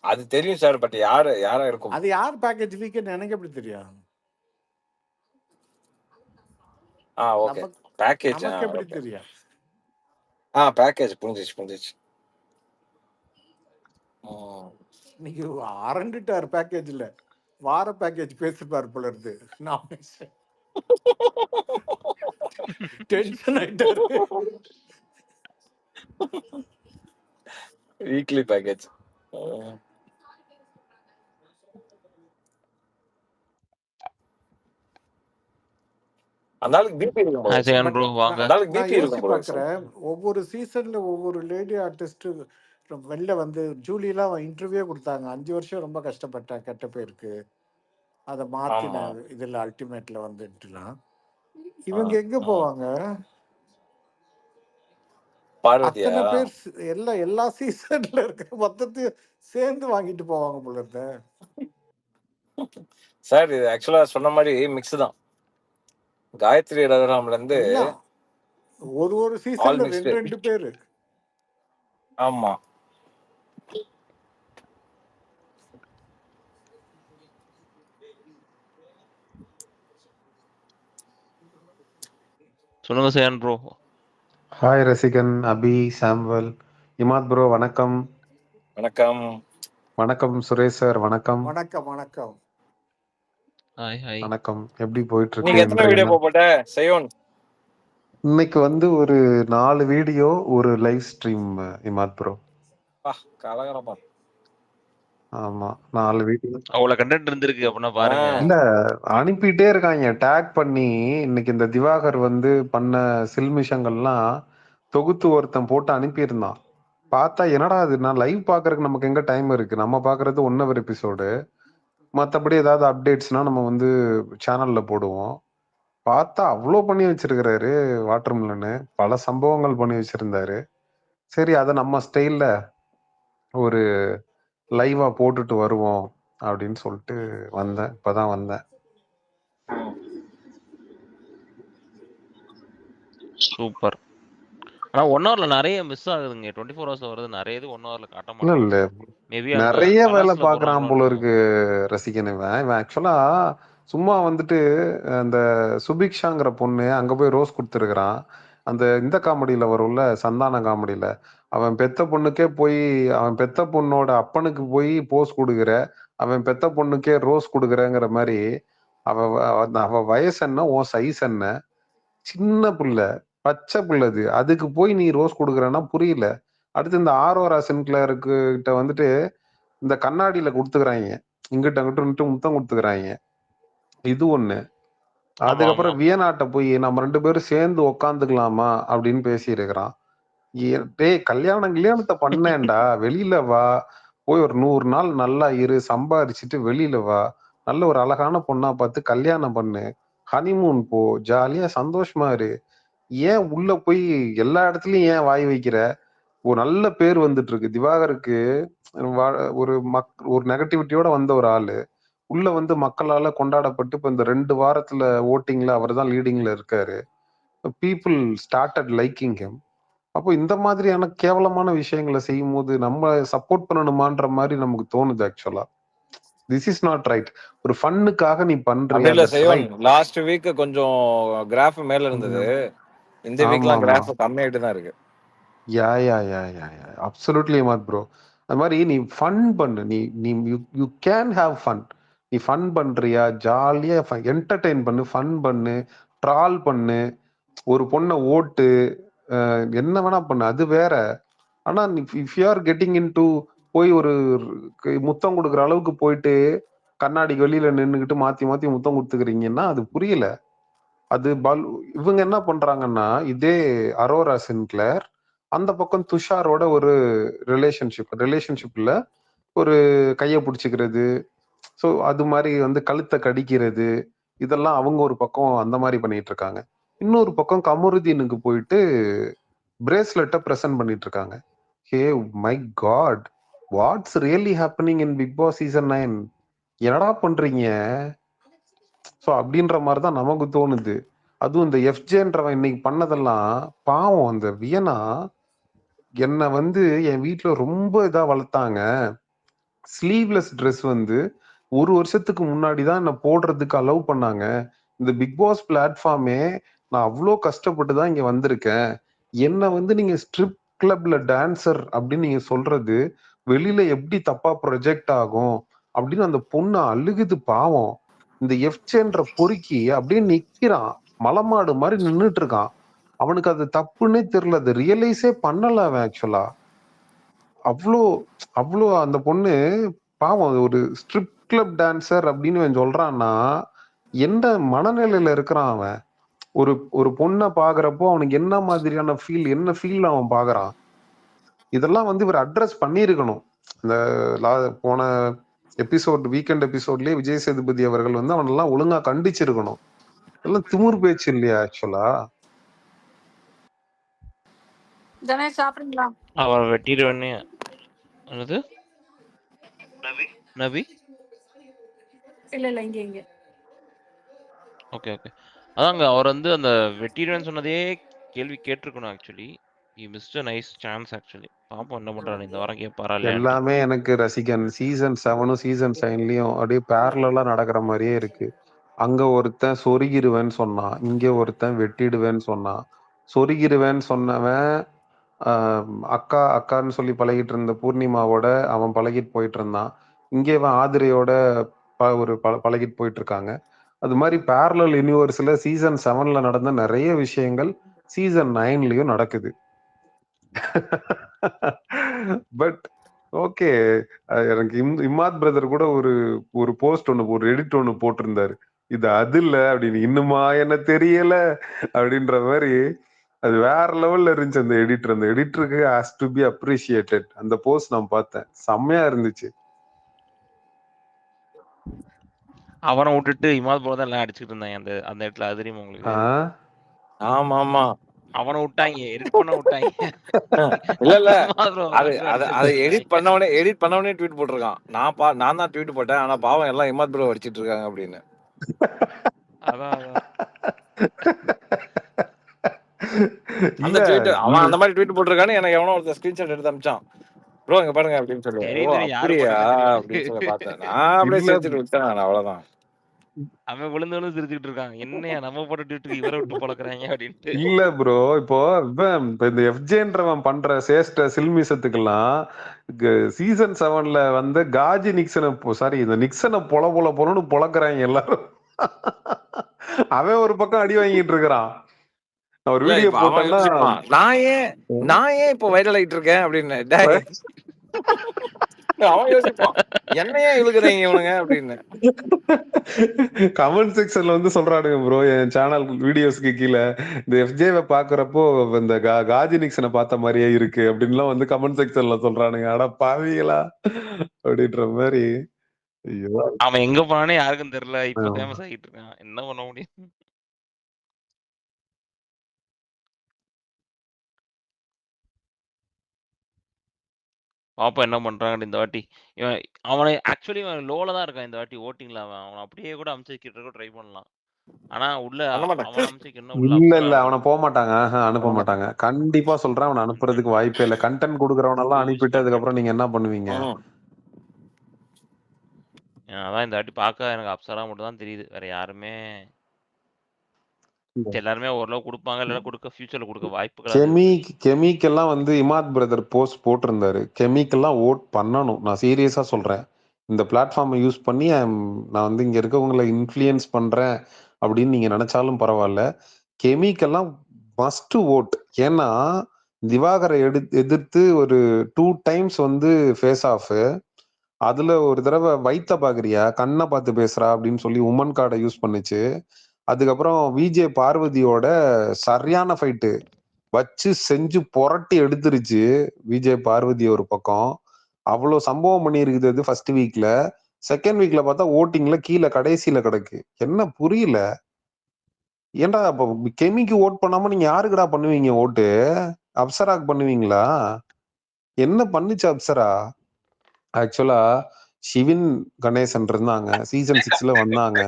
Speaker 2: அது தெரியும் சார், பட் யாரா இருக்கும்?
Speaker 7: அது யார் பேக்கேஜ் வீக்குன்னு எனக்கு எப்படி தெரியும்?
Speaker 2: Okay package.
Speaker 7: நமக்கு எப்படி
Speaker 2: ஓகே
Speaker 7: தெரியும்?
Speaker 2: பேக்கேஜ் புரிஞ்சிச்சு.
Speaker 7: இன்னைக்கு அரண்டுட்டார் பேக்கேஜ்ல. வார பேக்கேஜ் பேசிப்பார் போல இருந்து. நாமினேஷன் டென்ஷன் ஆயிட்டாரு.
Speaker 2: Weekly package. அந்தாளுக்கு பிபி இருக்கும் போல
Speaker 1: ஹாய் சேகன்
Speaker 7: பட்
Speaker 1: ப்ரோ வாங்க.
Speaker 2: அந்தாளுக்கு
Speaker 7: நான்
Speaker 2: பிபி
Speaker 7: யோசிச்சு
Speaker 2: இருக்கும் போல
Speaker 7: பார்க்குறேன். ஒவ்வொரு சீசன்ல ஒவ்வொரு லேடி ஆர்டிஸ்ட் வெளில வந்து ஜூலிலாம் இன்டர்வியூ கொடுத்தாங்க. 5 வருஷம் ரொம்ப கஷ்டப்பட்டேன் கெட்ட பேருக்கு, அதை மாத்தின
Speaker 2: ஆமா
Speaker 7: இதில் அல்டிமேட்ல வந்துட்டுலாம். இவங்க எங்க
Speaker 2: ஆ.
Speaker 7: போவாங்க?
Speaker 2: பார்வதியா?
Speaker 7: அத்தனை பேர் எல்லா சீசன்ல இருக்கிற மொத்தத்தையும் சேர்ந்து வாங்கிட்டு போவாங்க போல இருக்கு.
Speaker 2: சார் இது ஆக்சுவலா சொன்ன மாதிரி மிக்ஸ் தான். காயத்ரி ரகுராம்ல இருந்து
Speaker 7: எல்லாம் ஒரு
Speaker 2: ஆல்
Speaker 7: சீசன்ல
Speaker 2: மிக்ஸ்டு.
Speaker 7: 2 பேரு.
Speaker 2: ஆமா
Speaker 1: சொல்லுங்க சேகன் ப்ரோ.
Speaker 10: ஹாய் ரசிகன், அபி, சாம்வல், இமாத் ப்ரோ வணக்கம்.
Speaker 2: வணக்கம்.
Speaker 10: வணக்கம் சுரேஷ் சார் வணக்கம்.
Speaker 7: வணக்கம் வணக்கம்.
Speaker 1: ஹாய்.
Speaker 10: வணக்கம். எப்படி போயிட்டு
Speaker 2: நீங்க
Speaker 10: இருக்கு
Speaker 2: எத்தனை
Speaker 10: இன்றைய
Speaker 2: வீடியோ
Speaker 10: நாள்?
Speaker 2: போட்ட செய்யோன்?
Speaker 10: இன்னைக்கு வந்து ஒரு 4 வீடியோ ஒரு லைவ் ஸ்ட்ரீம் இமாத் ப்ரோ.
Speaker 2: கலகரப்பா.
Speaker 10: ஆமா 4 வீடியோ.
Speaker 1: அவ்வளவு கண்டென்ட் இருந்திருக்கு அப்படின்னா பாருங்க.
Speaker 10: இல்ல அனுப்பிட்டே இருக்காங்க டேக் பண்ணி. இன்னைக்கு இந்த திவாகர் வந்து பண்ண சில்மிஷங்கள்லாம் தொகுத்து ஒருத்தன் போட்டு அனுப்பியிருந்தான். பார்த்தா என்னடா அது, நான் லைவ் பாக்குறதுக்கு நமக்கு எங்க டைம் இருக்கு? நம்ம பாக்குறது 1 hour எபிசோடு. மற்றபடி ஏதாவது அப்டேட்ஸ்னா நம்ம வந்து சேனல்ல போடுவோம். பார்த்தா அவ்வளோ பண்ணி வச்சிருக்கிறாரு வாட்டர்மெலனு. பல சம்பவங்கள் பண்ணி வச்சிருந்தாரு. சரி அதை நம்ம ஸ்டைல்ல ஒரு லைவா போட்டுட்டு வருவோம் அப்படின்னு சொல்லிட்டு வந்தேன். இப்பதான் வந்தேன்.
Speaker 1: சூப்பர். ஆனா 1 hourல நிறைய மிஸ் ஆகுதுங்க. 24 hours வருது நிறைய இது 1 hourல காட்ட
Speaker 10: இல்ல
Speaker 1: மாட்டாங்க.
Speaker 10: இல்ல
Speaker 1: மேபி அந்த
Speaker 10: நிறைய வேலை
Speaker 1: கலர்ஸ்ல
Speaker 10: பாக்குறான் போல
Speaker 1: போடுறாங்களோ
Speaker 10: இருக்கு ரசிகன். இவன் ஆக்சுவலா சும்மா வந்துட்டு அந்த சுபிக்ஷாங்கிற பொண்ணு அங்க போய் ரோஸ் கொடுத்துருக்கிறான். அந்த இந்த காமெடியில வரும்ல, சந்தான காமெடியில, அவன் பெத்த பொண்ணுக்கே போய் அவன் பெத்த பொண்ணோட அப்பனுக்கு போய் போஸ் கொடுக்குற, அவன் பெத்த பொண்ணுக்கே ரோஸ் கொடுக்குறங்கிற மாதிரி. அவ வயசு என்ன, உன் சைஸ் என்ன? சின்ன புள்ள, பச்சை புள்ளது, அதுக்கு போய் நீ ரோஸ் கொடுக்குறன்னா புரியல. அடுத்து இந்த ஆரோரா சின்க்ளருக்கு கிட்ட வந்துட்டு இந்த கண்ணாடியில கொடுத்துக்கிறாங்க, இங்கிட்ட அங்கிட்டு முத்தம் கொடுத்துக்கிறாங்க. இது ஒண்ணு. அதுக்கப்புறம் வியனாட்ட போய் நம்ம 2 பேரும் சேர்ந்து உக்காந்துக்கலாமா அப்படின்னு பேசி இருக்கிறான். டேய் கல்யாணத்தை பண்ணேன்டா, வெளியில வா, போய் ஒரு 100 நாள் நல்லா இரு, சம்பாரிச்சுட்டு வெளியில வா, நல்ல ஒரு அழகான பொண்ணா பார்த்து கல்யாணம் பண்ணு, ஹனிமூன் போ, ஜாலியா சந்தோஷமா இரு. ஏன் உள்ள போய் எல்லா இடத்துலயும் ஏன் வாய் வைக்கிற? ஒரு நல்ல பேர் வந்துட்டு இருக்கு திவாகருக்கு. ஒரு நெகட்டிவிட்டியோட வந்த ஒரு ஆளு உள்ள வந்து மக்களால கொண்டாடப்பட்டு இப்ப இந்த 2 வாரத்துல ஓட்டிங்ல அவர் தான் லீடிங்ல இருக்காரு. People started liking him. அப்போ இந்த மாதிரியான கேவலமான விஷயங்களை செய்யும் போது நம்ம சப்போர்ட் பண்ணணுமான்ற மாதிரி நமக்கு தோணுது. ஆக்சுவலா திஸ் இஸ் நாட் ரைட். ஒரு ஃபன்னுக்காக நீ பண்றியா?
Speaker 2: லாஸ்ட் வீக் கொஞ்சம் கிராஃப் மேல இருந்தது, இந்த வீக்லாம் கிராஃப் கம்மியாயிட்டு தான் இருக்கு.
Speaker 10: Absolutely Imad bro. அது மாதிரி நீ ஃபன் பண்ணு. நீ நீ யூ கேன் ஹேவ் ஃபன். நீ ஃபன் பண்றியா, ஜாலியா என்டர்டெயின் பண்ணு, ஃபன் பண்ணு, ட்ரால் பண்ணு, ஒரு பொண்ணை ஓட்டு, என்ன வேணா பண்ணு, அது வேற. ஆனா if you are getting in to போய் ஒரு முத்தம் கொடுக்குற அளவுக்கு போயிட்டு கண்ணாடிக்கு வெளியில நின்றுக்கிட்டு மாத்தி மாத்தி முத்தம் கொடுத்துக்கிறீங்கன்னா அது புரியல. அது இவங்க என்ன பண்றாங்கன்னா, இதே அரோரா சின்க்ளேர் அந்த பக்கம் துஷாரோட ஒரு ரிலேஷன்ஷிப்ல ஒரு கையை பிடிச்சிக்கிறது, ஸோ அது மாதிரி வந்து கழுத்தை கடிக்கிறது, இதெல்லாம் அவங்க ஒரு பக்கம் அந்த மாதிரி பண்ணிட்டு இருக்காங்க. இன்னொரு பக்கம் கமருதீனுக்கு போயிட்டு பிரேஸ்லெட்டை ப்ரெசென்ட் பண்ணிட்டு இருக்காங்க. Hey my god, what's really happening in Bigg Boss season 9? என்னடா பண்றீங்க? ஸோ அப்படின்ற மாதிரி தான் நமக்கு தோணுது. அதுவும் இந்த எஃப்ஜேன்றவன் இன்னைக்கு பண்ணதெல்லாம் பாவம். அந்த வியனா என்னை வந்து என் வீட்டுல ரொம்ப இதா வளர்த்தாங்க. ஸ்லீவ்லெஸ் ட்ரெஸ் வந்து 1 வருஷத்துக்கு முன்னாடி தான் என்னை போடுறதுக்கு அலோவ் பண்ணாங்க. இந்த பிக் பாஸ் பிளாட்ஃபார்மே நான் அவ்வளோ கஷ்டப்பட்டு தான் இங்க வந்திருக்கேன். என்னை வந்து நீங்க ஸ்ட்ரிப் கிளப்ல டான்சர் அப்படின்னு நீங்க சொல்றது வெளியில எப்படி தப்பா ப்ரொஜெக்ட் ஆகும் அப்படின்னு அந்த பொண்ணு அழுகுது பாவம். இந்த எஃப்ஜேன்ற பொறுக்கி அப்படியே நிக்கிறான், மலமாடு மாதிரி நின்னுட்டு இருக்கான். அவனுக்கு அது தப்புன்னே தெரியல, அது ரியலைஸே பண்ணல அவன். ஆக்சுவலா அவ்வளோ அவ்வளோ அந்த பொண்ணு பாவம். ஒரு ஸ்ட்ரிப் கிளப் டான்சர் அப்படின்னு அவன் சொல்றான்னா எந்த மனநிலையில இருக்கிறான் அவன்? ஒரு ஒரு பொண்ணை பாக்குறப்போ அவனுக்கு என்ன மாதிரியான ஃபீல், என்ன ஃபீல் அவன் பாக்குறான்? இதெல்லாம் வந்து இவர் அட்ரஸ் பண்ணியிருக்கணும். இந்த போன எபிசோட், வீக்கெண்ட் எபிசோட்லயே விஜய் சேதுபதி அவர்கள் வந்து அவனெல்லாம் ஒழுங்கா கண்டிச்சிருக்கணும். எல்லாம் திமிர் பேச்சு இல்லையா ஆக்சுவலா?
Speaker 3: கணேஷ் சாப்பிடுங்களா?
Speaker 1: அவன் வெட்டிடுவேன்னு என்னது நபி?
Speaker 3: இல்ல இங்க இங்க
Speaker 1: ஓகே ஓகே. அதாங்க அவர் வந்து அந்த வெட்டிடுவேன்னு சொன்னதே கேள்வி கேட்டிருக்கணும். Actually he missed a nice chance actually. பாப்போம் என்ன பண்றாரு இந்த வாரம், கேட்பாரா இல்லையான்னு.
Speaker 10: எல்லாமே எனக்கு ரசிகன் சீசன் 7 சீசன் 9லயும் அப்படியே பேரலா நடக்கிற மாதிரியே இருக்கு. அங்க ஒருத்தன் சொருகிருவேன்னு சொன்னான், இங்க ஒருத்தன் வெட்டிடுவேன்னு சொன்னான். சொருகிருவேன்னு சொன்னவன் அக்கா அக்கான்னு சொல்லி பழகிட்டு இருந்த பூர்ணிமாவோட அவன் பழகிட்டு போயிட்டு இருந்தான். இங்கே இவன் ஆதிரையோட பழகிட்டு போயிட்டு இருக்காங்க. அது மாதிரி பேரலல் யூனிவர்ஸ்ல சீசன் 7ல நடந்த நிறைய விஷயங்கள் சீசன் 9லயும் நடக்குது. பட் ஓகே, எனக்கு இமாத் பிரதர் கூட ஒரு போஸ்ட் ஒண்ணு, ஒரு எடிட் ஒண்ணு போட்டிருந்தாரு, இது அது இல்ல அப்படின்னு. இன்னுமா என்ன தெரியல அப்படின்ற மாதிரி. அது வேற லெவல்ல இருந்துச்சு அந்த எடிட்டர். அந்த எடிட்டருக்கு ஹாஸ் டு பி அப்ரிஷியேட்டட். அந்த போஸ்ட் நான் பார்த்தேன், செம்மையா இருந்துச்சு.
Speaker 1: அவனை விட்டுட்டு இமாத் ப்ரோ தான் எல்லாம் அடிச்சுட்டு இருந்தாங்க அந்த அந்த இடத்துல. அது தெரியுமா உங்களுக்கு?
Speaker 2: ஆமா ஆமா,
Speaker 1: அவனை விட்டாங்க, எடிட் பண்ண விட்டாங்க.
Speaker 2: இல்ல
Speaker 1: இமாத் bro
Speaker 2: அது
Speaker 1: மட்டும்
Speaker 2: அதை
Speaker 1: அடிச்சிட்டு இருந்தாங்க.
Speaker 2: எடிட் பண்ணவனே ட்வீட் போட்டிருக்கான். நான் தான் ட்வீட் போட்டேன், ஆனா பாவம் எல்லாம் இமாத் ப்ரோ அடிச்சிட்டு இருக்காங்க அப்படின்னு.
Speaker 1: அதான்
Speaker 2: அந்த ட்வீட் அவன் அந்த மாதிரி ட்வீட் போட்டிருக்கான்னு எனக்கு எவனோ ஒருத்தர் ஸ்கிரீன்ஷாட் எடுத்து அனுப்பிச்சான். ப்ரோ இங்க பாருங்க அப்படின்னு சொல்லி.
Speaker 1: தெரியும்
Speaker 2: ஓ
Speaker 1: தெரியும், யாரு
Speaker 2: அப்படியா
Speaker 1: போட்டானே தெரியும்.
Speaker 2: அப்படின்னு சொல்லி பார்த்தேன். நான் அப்படியே
Speaker 10: இல்ல
Speaker 2: சிரிச்சுட்டு விட்டேன், நான் அவ்வளவுதான்.
Speaker 1: அவன் விழுந்து சிரிச்சுட்டு இருக்கான், என்னையா நம்ம போட்ட ட்வீட்டுக்கு இவரை விட்டு பழக்கிறாங்க அப்படின்ட்டு.
Speaker 10: இல்ல ப்ரோ, இப்போ இந்த எஃப்ஜேன்றவன் பண்ற சேஷ்ட சில்மிசத்துக்கெல்லாம் சீசன் 7ல வந்து காஜி நிக்சனை, சாரி இந்த நிக்சனை பொலன்னு பொழக்கிறாங்க எல்லாரும். அவன் ஒரு பக்கம் அடி வாங்கிட்டு இருக்கிறான். ஒரு வீடியோ போட்டேன்னா
Speaker 2: நான் ஏன் இப்போ வைரல் ஆயிட்டு இருக்கேன் அப்படின்னு அவன் யோசிப்பான், என்னையா இழுக்குறீங்க இவனுங்க அப்படின்னு.
Speaker 10: கமெண்ட் செக்ஷன்ல வந்து சொல்றானுங்க ப்ரோ, என் சேனல் வீடியோஸ்க்கு கீழே இந்த எஃப்ஜேவை பாக்குறப்போ இந்த காஜி நிக்சனை பார்த்த மாதிரியே இருக்கு அப்படின்லாம் வந்து கமெண்ட் செக்ஷன்ல சொல்றானுங்க. அட பாவிகளா அப்படின்ற மாதிரி. ஐயோ,
Speaker 1: அவன் எங்க போனானே யாருக்கும் தெரியல, இப்ப ஃபேமஸ் ஆகிட்டு இருக்கான், என்ன பண்ண முடியும்? பாப்போம் என்ன பண்றாங்கன்னு இந்த வாட்டி. இவன் அவனை ஆக்சுவலி அவன் லோல தான் இருக்கான் இந்த வாட்டி ஓட்டிங்ல. அவன் அப்படியே கூட அமுச்சிக்கிட்டு ட்ரை பண்ணலாம், ஆனா உள்ள அவன் அமுச்சிக்கணும்.
Speaker 10: இல்ல அவனை போக மாட்டாங்க, அனுப்ப மாட்டாங்க. கண்டிப்பா சொல்றேன், அவனை அனுப்புறதுக்கு வாய்ப்பே இல்லை. கண்டென்ட் கொடுக்குறவனெல்லாம் அனுப்பிட்டு அதுக்கப்புறம் நீங்க என்ன பண்ணுவீங்க?
Speaker 1: அதான் இந்த வாட்டி பார்க்க எனக்கு அப்சரா மட்டும் தான் தெரியுது, வேற யாருமே எல்லாருமே ஓரளவு குடுப்பாங்க. இல்லன்னா குடுக்க ஃபியூச்சர்ல குடுக்க வாய்ப்புகள் அது இருக்கு.
Speaker 10: கெமிக்கெல்லாம் வந்து இமாத் பிரதர் போஸ்ட் போட்டிருந்தாரு. கெமிக்கெல்லாம் ஓட் பண்ணணும். நான் சீரியஸா சொல்றேன். இந்த பிளாட்ஃபார்மை யூஸ் பண்ணி நான் வந்து இங்க இருக்கவங்களை இன்ஃப்ளூயன்ஸ் பண்றேன் அப்படின்னு நீங்க நினைச்சாலும் பரவாயில்ல. கெமிக்கெல்லாம் மஸ்ட் ஓட். ஏன்னா திவாகரை எதிர்த்து ஒரு 2 டைம்ஸ் வந்து ஃபேஸ் ஆஃப். அதுல ஒரு தடவை வைத்த பாக்குறியா, கண்ணை பார்த்து பேசுறா அப்படின்னு சொல்லி உமன் கார்டை யூஸ் பண்ணுச்சு. அதுக்கப்புறம் விஜே பார்வதியோட சரியான ஃபைட்டு வச்சு செஞ்சு புரட்டி எடுத்துருச்சு விஜய் பார்வதி ஒரு பக்கம். அவ்வளோ சம்பவம் பண்ணியிருக்குது அது ஃபர்ஸ்ட் வீக்ல. செகண்ட் வீக்ல பார்த்தா ஓட்டிங்ல கீழே கடைசியில கிடக்கு. என்ன புரியல. ஏன்டா அப்ப கெமிக்கு ஓட் பண்ணாம நீங்க யாருக்குடா பண்ணுவீங்க ஓட்டு? அப்சராக்கு பண்ணுவீங்களா? என்ன பண்ணுச்சு அப்சரா? ஆக்சுவலா ஷிவின் கணேசன் இருந்தாங்க, சீசன் 6ல வந்தாங்க.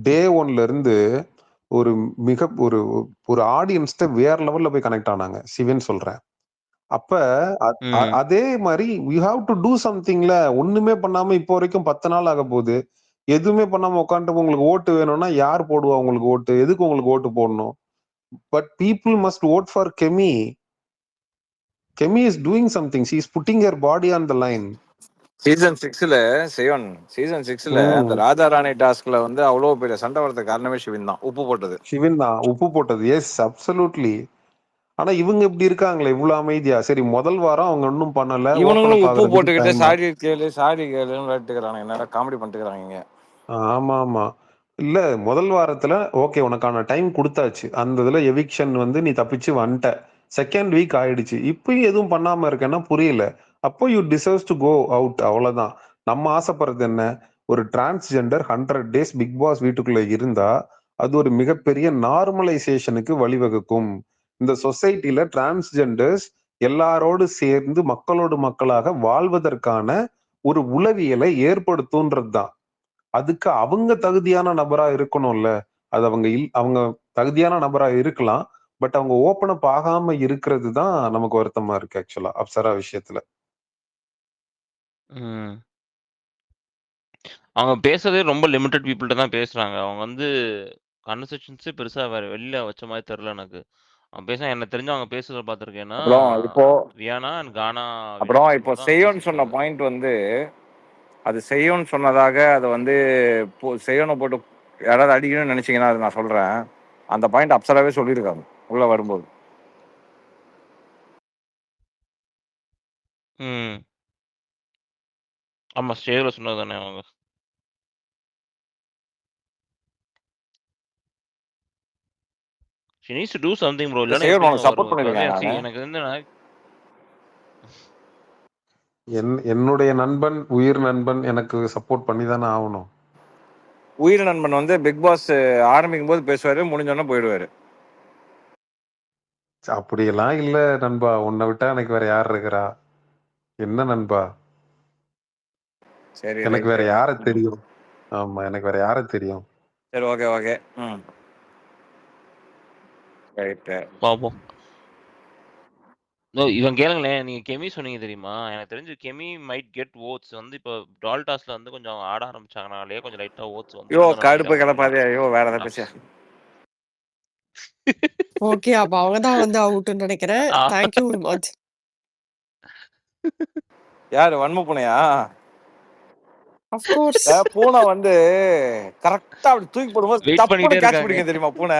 Speaker 10: டே 1ல இருந்து ஒரு மிக ஒரு ஒரு ஆடியன்ஸ்ட வேற லெவல்ல போய் கனெக்ட் ஆனாங்க. சிவன் சொல்றேன். அப்ப அதே மாதிரி யூ ஹாவ் டு டூ சம்திங்ல. ஒண்ணுமே பண்ணாம இப்போ வரைக்கும் 10 நாள் ஆக போகுது. எதுவுமே பண்ணாம உட்காந்துட்டு உங்களுக்கு ஓட்டு வேணும்னா யார் போடுவா உங்களுக்கு ஓட்டு? எதுக்கு உங்களுக்கு ஓட்டு போடணும்? But people must vote for Kemy. Kemy is doing something. She is putting her body on the line.
Speaker 2: Season 6ல அந்த ராஜா ராணி டாஸ்க்ல வந்து அவ்வளவு பெரிய சண்டை வரதுக்கு காரணமே சிவன் தான். உப்பு போட்டது.
Speaker 10: Yes absolutely. ஆனா இவங்க இப்படி இருக்காங்களே இவ்வளவு அமைதியா. சரி முதல் வாரம் அவங்க ஒன்னும் பண்ணல.
Speaker 2: இவனுங்களும் உப்பு போட்டுக்கிட்டு சாடி கேளுன்னு விட்டுக்கிறாங்க. என்னடா காமெடி பண்ணிட்டுக்கிறாங்க.
Speaker 10: ஆமா. இல்ல முதல் வாரத்துல ஓகே உனக்கான டைம் கொடுத்தாச்சு. அந்த இதுல எவிக்ஷன் வந்து நீ தப்பிச்சு வந்துட்ட. செகண்ட் வீக் ஆயிடுச்சு. இப்பயும் எதுவும் பண்ணாம இருக்கேன்னா புரியல. அப்போ you deserves to go out. அவ்வளவுதான். நம்ம ஆசைப்படுறது என்ன? ஒரு டிரான்ஸ்ஜெண்டர் 100 days பிக் பாஸ் வீட்டுக்குள்ள இருந்தா அது ஒரு மிகப்பெரிய நார்மலைசேஷனுக்கு வழிவகுக்கும். இந்த சொசைட்டில டிரான்ஸ்ஜெண்டர்ஸ் எல்லாரோடு சேர்ந்து மக்களோடு மக்களாக வாழ்வதற்கான ஒரு உளவியலை ஏற்படுத்தும்ன்றது தான். அதுக்கு அவங்க தகுதியான நபரா இருக்கணும்ல. அது அவங்க தகுதியான நபரா இருக்கலாம். பட் அவங்க ஓப்பன் அப் ஆகாம இருக்கிறது தான் நமக்கு வருத்தமா இருக்கு ஆக்சுவலா அப்சரா விஷயத்துல.
Speaker 1: அவங்க பேசுறதே ரொம்ப லிமிட்டட் பீப்புள்கிட்ட தான் பேசுறாங்க. அவங்க வந்து கன்வர்சேஷன்ஸே பெருசா வேற வெளியில வச்ச மாதிரி தெரியல எனக்கு. அவங்க பேச எனக்கு தெரிஞ்சு அவங்க பேசுறத பார்த்துருக்கேன்னா வியானா அண்ட் கானா.
Speaker 2: அப்புறம் இப்போ செய்யோன்னு சொன்ன பாயிண்ட் வந்து அது செய்யோன்னு சொன்னதாக அதை வந்து செய்யோனை போட்டு யாராவது அடிக்கணும்னு நினைச்சீங்கன்னா அது நான் சொல்றேன். அந்த பாயிண்ட் அப்சராவே சொல்லியிருக்காங்க உள்ள வரும்போது.
Speaker 1: ஆமா ஸ்டேஜ்ல சொன்னது தானே அவங்க. She needs to do something bro. இல்லனா
Speaker 2: சப்போர்ட் பண்ணிருக்காங்க.
Speaker 1: எனக்கு வந்து
Speaker 10: என்னுடைய நண்பன் உயிர் நண்பன் எனக்கு சப்போர்ட் பண்ணி தானே ஆகணும்.
Speaker 2: உயிர் நண்பன் வந்து பிக் பாஸ் ஆரம்பிக்கும் போது பேசுவாரு, முடிஞ்சோடனே போயிடுவாரு.
Speaker 10: அப்படியெல்லாம் இல்ல நண்பா. உன்னை விட்டா எனக்கு வேற யார் இருக்கிறா? என்ன நண்பா?
Speaker 2: சரி
Speaker 10: எனக்கு வேற யார தெரியும்? ஆமா எனக்கு வேற யார தெரியும்?
Speaker 2: சரி ஓகே. ரைட்
Speaker 1: பாப்போம். இவன் கேளுங்களேன், நீங்க கெமி சொன்னீங்க தெரியுமா? எனக்கு தெரிஞ்சு கெமி மைட் கெட் ஓட்ஸ் வந்து இப்போ டால்டாஸ்ல வந்து கொஞ்சம் ஆட ஆரம்பிச்சாங்கனாலே கொஞ்சம் லைட்டா ஓட்ஸ் வந்து.
Speaker 2: ஐயோ கடுப்பு கிளப்பாதே. ஐயோ வேற ஏதாவது பேச.
Speaker 4: ஓகே அப்ப அவங்க தான் வந்து அவுட்னு நினைக்கிறேன். Thank you very much.
Speaker 2: யாரு வன்ம பூனையா?
Speaker 4: Of course.
Speaker 2: பூனை வந்து கரெக்டா அப்படி தூக்கி போடும்போது தப்புன்னு கேட்ச் பிடிக்கும் தெரியுமா பூனை?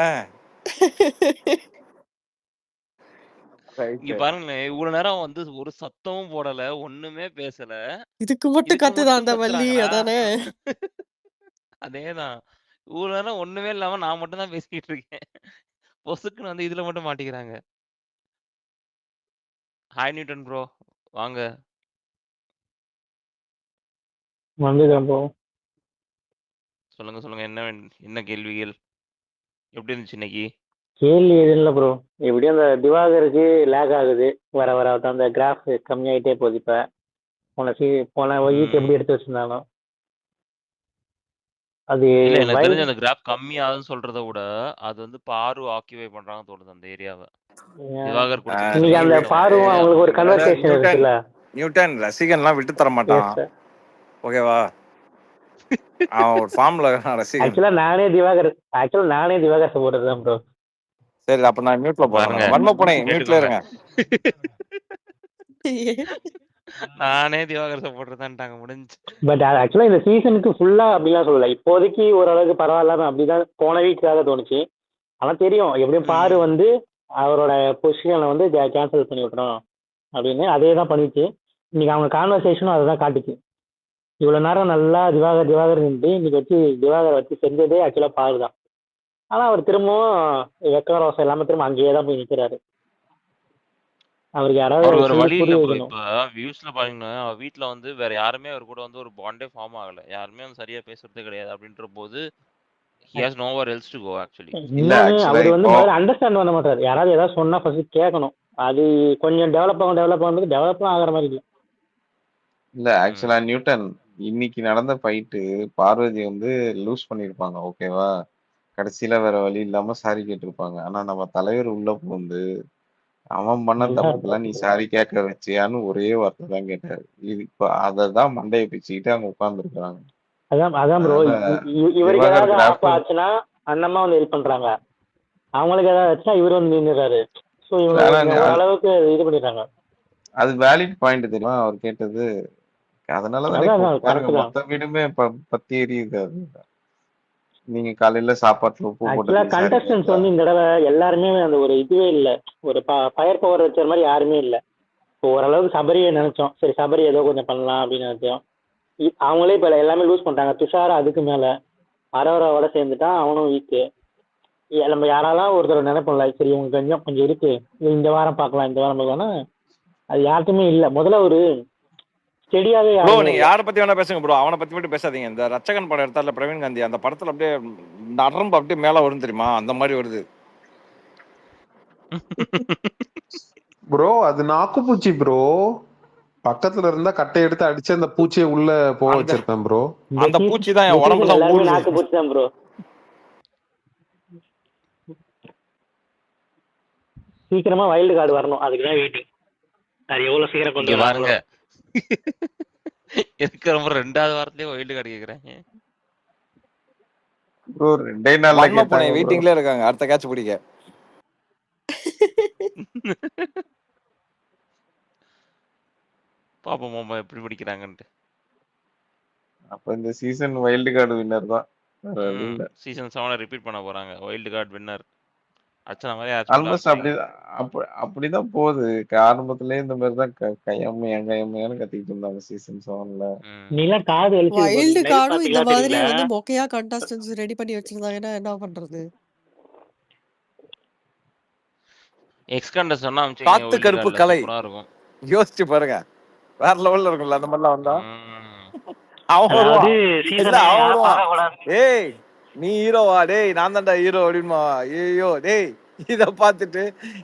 Speaker 1: இங்க பாருங்களேன், இவ்வளவு நேரம் வந்து ஒரு சத்தமும் போடல, ஒண்ணுமே பேசல.
Speaker 4: இதுக்கு மட்டும் கத்துதான் அந்த வள்ளி அதானே?
Speaker 1: அதேதான். இவ்வளவு நேரம் ஒண்ணுமே இல்லாம நான் மட்டும் தான் பேசிட்டு இருக்கேன். பொசுக்குன்னு வந்து இதுல மட்டும் மாட்டிக்கிறாங்க. ஹாய் நியூட்டன் ப்ரோ வாங்க. சொல்லுங்க என்ன கேள்விகள்? எப்படி இருந்துச்சு இன்னைக்கு?
Speaker 11: கேள்வி எதுவும் இல்லை ப்ரோ. எப்படியும் அந்த திவாகருக்கு லேக் ஆகுது வர வர. அந்த கிராஃப் கம்மியாயிட்டே போகுது. இப்போ போன வீக் எப்படி எடுத்து வச்சிருந்தாலும் அது
Speaker 1: எனக்கு தெரிஞ்ச அந்த கிராஃப் கம்மி ஆகுதுன்னு சொல்றத விட அது வந்து பாரு ஆக்கியூபை பண்றாங்கன்னு தோணுது அந்த ஏரியாவை. திவாகர்
Speaker 11: இன்னைக்கு அந்த பாருவும் அவங்களுக்கு ஒரு கன்வர்சேஷன் இருக்குல்ல.
Speaker 2: நியூட்டன் ரசிகன்லாம் விட்டு தர மாட்டான். ஓகேவா? அவன் ஒரு ஃபார்ம்ல ரசிகன்.
Speaker 11: ஆக்சுவலா நானே திவாகர் சப்போர்ட்டர் தான் ப்ரோ.
Speaker 2: சரி, அப்ப நான் மியூட்ல
Speaker 1: பாருங்க
Speaker 2: போறேன். வன்ம பூனை மியூட்ல
Speaker 1: கேட்டுக்கோங்க.
Speaker 2: இருங்க.
Speaker 1: நானே திவாகர் சப்போர்ட்டர் தான்ட்டாங்க, முடிஞ்சு.
Speaker 11: பட் ஆக்சுவலா இந்த சீசனுக்கு ஃபுல்லா அப்படிலாம் சொல்லல. இப்போதைக்கு ஓரளவுக்கு பரவாயில்லாம அப்படிதான் போன வீக்காக தோணுச்சு. ஆனா தெரியும் எப்படியும் பாரு வந்து அவரோட பொசிஷனை வந்து கேன்சல் பண்ணி விட்டுறோம் அப்படின்னு அதே தான் பண்ணிச்சு. இன்னைக்கு அவங்க கான்வர்சேஷனும் அதை தான் காட்டுச்சு. இவ்வளவு நேரம் நல்லா திவாகர் நின்று இன்னைக்கு வச்சு திவாகர் வச்சு செஞ்சதே ஆக்சுவலா பாரு தான். ஆனா அவர் திரும்பவும் வெக்க ரோசம் இல்லாம திரும்ப அங்கேயே தான் போய் நிக்கிறாரு. அவருக்கு யாராவது
Speaker 1: அவருக்கு ஒரு
Speaker 11: சொல்லி
Speaker 1: வழி இல்ல
Speaker 11: புரிய
Speaker 1: ப்ரோ.
Speaker 11: வைக்கணும்.
Speaker 1: இப்ப வியூஸ்ல பாத்தீங்கன்னா அவர் வீட்ல வந்து வேற யாருமே அவர் கூட வந்து ஒரு பாண்டே ஃபார்ம் ஆகல. யாருமே வந்து சரியா பேசுறதே கிடையாது. அப்படின்ற போது he has nowhere else to go actually.
Speaker 2: இல்ல
Speaker 11: இன்னொன்னு
Speaker 2: ஆக்சுவலா
Speaker 11: அவர் வந்து
Speaker 2: இப்போ
Speaker 11: முதல்ல அண்டர்ஸ்டாண்ட் பண்ண மாட்டாரு. யாராவது ஏதாவது சொன்னா ஃபர்ஸ்ட் கேட்கணும். அது கொஞ்சம் டெவலப் ஆகும்போது டெவலப்லாம் ஆகிற மாதிரி இல்லை.
Speaker 8: இல்ல ஆக்சுவலா நியூட்டன் இன்னைக்கு நடந்த ஃபைட்டு பார்வதி வந்து லூஸ் பண்ணிருப்பாங்க, ஓகேவா? கடைசியில வேற வழி இல்லாம சாரி கேட்டிருப்பாங்க. ஆனா நம்ம தலைவர் உள்ள புகுந்து அவன் பண்ண
Speaker 11: நல்லா
Speaker 8: தப்புக்கெல்லாம் நீ சாரி கேட்க வச்சியான்னு ஒரே வார்த்தை தான் கேட்டாரு. இது இப்ப அததான் மண்டையை பிச்சுக்கிட்டு அங்க உட்கார்ந்துருக்காங்க.
Speaker 11: அதான் ப்ரோ.
Speaker 8: அதனால
Speaker 11: இவருக்கு
Speaker 8: திவாகர்
Speaker 11: ஏதாவது ஆப்
Speaker 8: கிராஃப்
Speaker 11: ஆச்சுன்னா அந்த அம்மா வந்து ஹெல்ப் பண்றாங்க. அவங்களுக்கு ஏதாவது ஆச்சுன்னா இவர் வந்து நின்றுறாரு. ஸோ இவங்க
Speaker 8: ஆனா
Speaker 11: ஓரளவுக்கு இது பண்ணிடுறாங்க.
Speaker 8: அது வேலிட் பாயிண்ட் தெரியுமா அவர் கேட்டது? அதனாலதானே இப்போ
Speaker 11: அதான்
Speaker 8: பாருங்க
Speaker 11: கரெக்ட் தான்.
Speaker 8: மொத்த வீடுமே பத்தி எரியுது. அது நீங்க காலையில சாப்பாட்டுல உப்பு
Speaker 11: ஆக்சுவலா
Speaker 8: போட்டதுக்கு சாரி
Speaker 11: கண்டஸ்டன்ஸ்
Speaker 8: கேட்டா
Speaker 11: வந்து இந்த தடவை எல்லாருமே அந்த ஒரு இதுவே இல்லை. ஒரு ஃபயர் பவர் வச்ச மாதிரி யாருமே இல்லை. இப்போ ஓரளவுக்கு சபரியை நினைச்சோம். சரி சபரி ஏதோ கொஞ்சம் பண்ணலாம் அப்படின்னு நினைச்சோம். அவங்களே இப்போ எல்லாமே லூஸ் பண்ணிட்டாங்க. துஷார் அதுக்கு மேல அரோராவோட சேர்ந்துட்டான். அவனும் வீக்கு. நம்ம யாராலாம் ஒருத்தர் நினைப்போம்ல, சரி இவங்க கொஞ்சம் இருக்கு, இந்த வாரம் பார்க்கலாம்னா அது யாருக்குமே இல்லை. முதல்ல ஒரு ஸ்டெடியாவே
Speaker 2: ப்ரோ
Speaker 11: யாருமே
Speaker 2: நீங்க
Speaker 11: இல்லை.
Speaker 2: யாரை பத்தி வேணா பேசுங்க ப்ரோ, அவனை பத்தி மட்டும் பேசாதீங்க. இந்த ரச்சகன் படம் எடுத்தார்ல பிரவீன் காந்தி, அந்த படத்துல அப்படியே நரம்பு அப்படியே மேல வரும் தெரியுமா, அந்த மாதிரி வருது.
Speaker 10: ப்ரோ அது நாக்குப்பூச்சி ப்ரோ. பக்கத்துல இருந்தா கட்டை எடுத்து அடிச்சு அந்த பூச்சியை உள்ள போக
Speaker 2: அந்த
Speaker 10: வச்சிருப்பேன் ப்ரோ.
Speaker 2: அந்த பூச்சி தான் என் உடம்புலாம்
Speaker 11: எல்லாருமே
Speaker 2: ஊறுது.
Speaker 11: நாக்கு பூச்சி தான் ப்ரோ. சீக்கிரமா வைல்டு கார்டு வரணும், அதுக்குதான் வெயிட்டிங். அது எவ்வளவு சீக்கிரம் கொண்டு
Speaker 1: இங்க
Speaker 11: வராங்க.
Speaker 1: பாருங்க எதுக்கு ரொம்ப 2வது வாரத்திலேயே வைல்டு கார்டு கேக்குறாங்க.
Speaker 8: ப்ரோ 2 நாள்ல
Speaker 2: வன்ம பூனை
Speaker 8: கேட்டாங்க ப்ரோ.
Speaker 2: வெயிட்டிங்ல இருக்காங்க அடுத்த கேட்ச் பிடிக்க.
Speaker 1: பாப்போம் மாமா எப்படி பிடிக்கிறாங்கன்ட்டு.
Speaker 8: அப்ப இந்த சீசன் வைல்டு கார்டு வின்னர் தான், வேற வழி இல்ல.
Speaker 1: சீசன் 7 ரிப்பீட் பண்ண போறாங்க. வைல்டு கார்டு வின்னர் அச்சன மாதிரி
Speaker 8: ஆல்மோஸ்ட் அப்படிதான் போகுது. ஆரம்பத்திலே இந்த மாதிரி தான் கையம்மையான்னு கத்திக்கிட்டு இருந்தாங்க சீசன் 7ல.
Speaker 11: நீலாம் காது வலிச்சு
Speaker 4: வைல்டு
Speaker 11: live
Speaker 4: கார்டும் இந்த
Speaker 11: பாத்தீங்களா
Speaker 4: மாதிரி
Speaker 11: தெரியல.
Speaker 4: வந்து மொக்கையா கண்டஸ்டன்ஸ் ரெடி பண்ணி வச்சிருந்தாங்கன்னா என்ன பண்றது?
Speaker 1: எக்ஸ்கண்டஸ் சொன்னா அம்ச்சிங்க
Speaker 2: காத்து
Speaker 1: வைல்டு
Speaker 2: கருப்பு
Speaker 1: கார்டுல
Speaker 2: கலை
Speaker 1: சூப்பரா இருக்கும்.
Speaker 2: யோசிச்சு பாருங்க, வேற லெவல்ல இருக்கும்ல அந்த மாதிரிலாம் வந்தா. அவன்
Speaker 11: அதாவது
Speaker 2: வருவான் இல்ல
Speaker 11: சீசனை
Speaker 2: அவன்
Speaker 11: யாரும்
Speaker 2: வருவான்,
Speaker 11: பார்க்க கூடாது.
Speaker 2: ஏய் நீ ஹீரோவா, டேய் நான் தான்டா ஹீரோ அப்படின்மா. ஐயோ டேய் இதை பார்த்துட்டு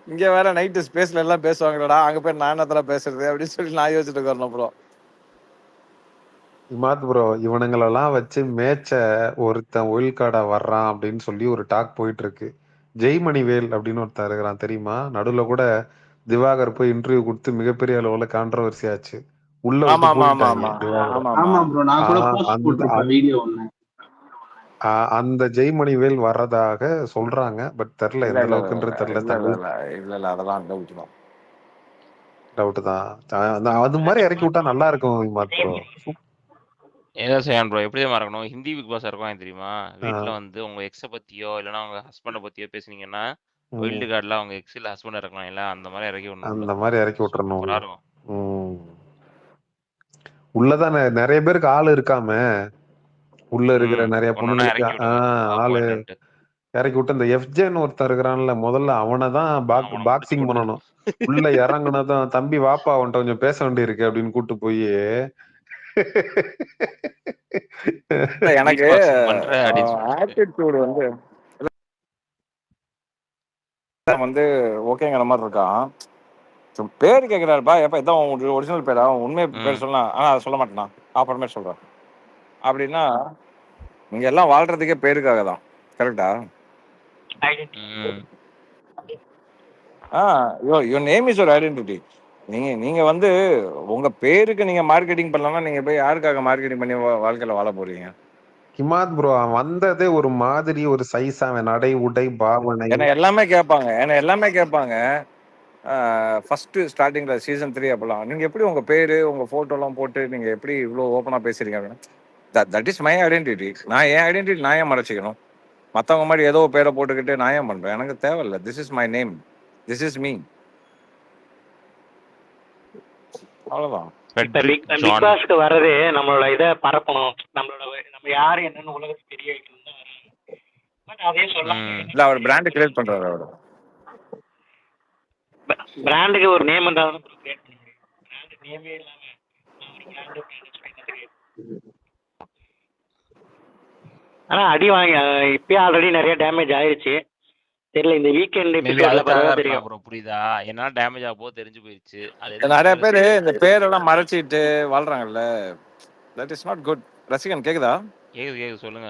Speaker 2: இங்க வேற நைட்டு ஸ்பேஸ்ல எல்லாம் பேசுவாங்கடா, அங்க போய் நான் என்னத்தெல்லாம் பேசுறது அப்படின்னு சொல்லி நான் யோசிச்சுட்டு வரணும் ப்ரோ.
Speaker 10: இமாத் ப்ரோ இவனுங்களெல்லாம் வச்சு மேட்ச ஒருத்தன் ஒயில் கார்டா வர்றான் அப்படின்னு சொல்லி ஒரு டாக் போயிட்டு இருக்கு. ஜெய்மணிவேல் அப்படின்னு ஒருத்தன் இருக்கிறான் தெரியுமா? நடுவுல கூட திவாகர் போய் இன்டர்வியூ கொடுத்து மிகப்பெரிய அளவுல கான்ட்ரவர்சி ஆச்சு. உள்ள
Speaker 2: ஆமா
Speaker 10: விட்டு
Speaker 2: ஆமா ஆமா
Speaker 10: போயிட்டாங்க
Speaker 2: ஆமா
Speaker 10: திவாகர்.
Speaker 2: ஆமா
Speaker 5: ஆமா
Speaker 2: ஆமா
Speaker 5: ப்ரோ, நான் கூட போஸ்ட்
Speaker 10: அந்த
Speaker 5: போட்டிருப்பேன் வீடியோ ஒண்ணு.
Speaker 10: அந்த ஜெய்மணிவேல் வர்றதாக சொல்றாங்க. பட் தெரியல
Speaker 2: இல்ல
Speaker 10: எந்த
Speaker 2: இல்ல
Speaker 10: அளவுக்குன்ற தெரியல.
Speaker 2: இல்ல இல்ல
Speaker 10: தங்கள்
Speaker 2: இல்ல இல்ல இல்ல அதெல்லாம் டவுட் தான்.
Speaker 10: டவுட் தான். அது மாதிரி இறக்கி விட்டா நல்லா இருக்கும் இமாத் ப்ரோ.
Speaker 1: ஏதோ செய்யான் ப்ரோ. எப்படி மறக்கணும், ஹிந்தி பிக் பாஸ் இருக்கும் தெரியுமா? வீட்டுல வந்து உங்க எக்ஸ பத்தியோ இல்லைன்னா உங்க ஹஸ்பண்ட பத்தியோ பேசுனீங்கன்னா வைல்டு கார்டுல அவங்க எக்ஸ் இல்ல ஹஸ்பண்ட் இறக்கலாம் இல்ல, அந்த மாதிரி இறக்கி விடணும்.
Speaker 10: அந்த மாதிரி இறக்கி விட்டுறணும்.
Speaker 1: சூப்பரா இருக்கும்.
Speaker 10: உள்ளதான் நிறைய பேருக்கு ஆள் இருக்காம, உள்ள இருக்கிற நிறைய பொண்ணுங்களுக்கு ஆளு இறக்கி விட்டு இந்த எஃப்ஜேன்னு ஒருத்தர் இருக்கிறான்ல, முதல்ல அவனைதான் பாக்ஸிங் பண்ணணும். உள்ள இறங்குனதான் தம்பி வாப்பா அவன்கிட்ட கொஞ்சம் பேச வேண்டி இருக்கு அப்படின்னு கூட்டு போய்
Speaker 2: எனக்கு ஆட்டிடியூட் வந்து ஓகேங்கிற மாதிரி இருக்கான். பேர் கேட்கிறாருப்பா, எப்ப இதான் ஒரிஜினல் பேரா, உண்மை பேர் சொல்லலாம், ஆனா அதை சொல்ல மாட்டேனா, அப்புறமே சொல்றேன் அப்படின்னா இங்க எல்லாம் வாழ்றதுக்கே பேருக்காக தான். கரெக்டா? Your name is your identity. நீங்க வந்து உங்க பேருக்கு நீங்க மார்க்கெட்டிங் பண்ணலாம்னா நீங்க போய் யாருக்காக மார்க்கெட்டிங் பண்ணி வாழ்க்கையில வாழ போறீங்க?
Speaker 10: கிமாத் ப்ரோ வந்ததே ஒரு மாதிரி ஒரு சைஸ் அவன் நடை உடை பாவனை
Speaker 2: என்ன எல்லாமே கேட்பாங்க ஃபர்ஸ்ட் ஸ்டார்டிங்ல சீசன் 3 அப்பெல்லாம் நீங்க எப்படி உங்க பேரு உங்க போட்டோ எல்லாம் போட்டு நீங்க எப்படி இவ்வளவு ஓப்பனா பேசுறீங்க அப்படின்னு. That is my identity. நான் என் ஐடென்டிட்டி நான் ஏன் மறைச்சிக்கணும்? மற்றவங்க மாதிரி ஏதோ பேரை போட்டுக்கிட்டு நான் ஏன் பண்றேன்? எனக்கு தேவையில்லை. This is my name, this is me, அவ்வளவுதான்.
Speaker 11: இப்ப பிக் பாஸ்க்கு வர்றதே நம்மளோட இதை பரப்பணும், நம்ம யாரு என்னன்னு உலகத்துக்கு தெரிய வைக்கணும் தான் வர்றாங்க. பட் அதே சொல்லாம
Speaker 2: இல்ல அவர் பிராண்ட் கிரியேட் பண்றாரு. அவர்
Speaker 11: பிராண்டுக்கு ஒரு நேம் இருந்தாலும் கிரியேட் பண்ண முடியும். பிராண்ட் நேமே இல்லாம ஒரு பிராண்ட். ஆனா அடி வாங்கி இப்பயே ஆல்ரெடி நிறைய டேமேஜ் ஆயிருச்சு. தெரியல இந்த வீக்கெண்ட் எபிசோட்ல பார்த்தா தெரியும்
Speaker 1: ப்ரோ. புரியுதா? என்ன டேமேஜ் ஆக போது தெரிஞ்சு போயிடுச்சு.
Speaker 2: நிறைய பேர் இந்த பேரெல்லாம் மறைச்சிட்டு வாழ்றாங்கல்ல. That is not good. ரசிகன் கேக்குதா?
Speaker 1: கேக்குது சொல்லுங்க.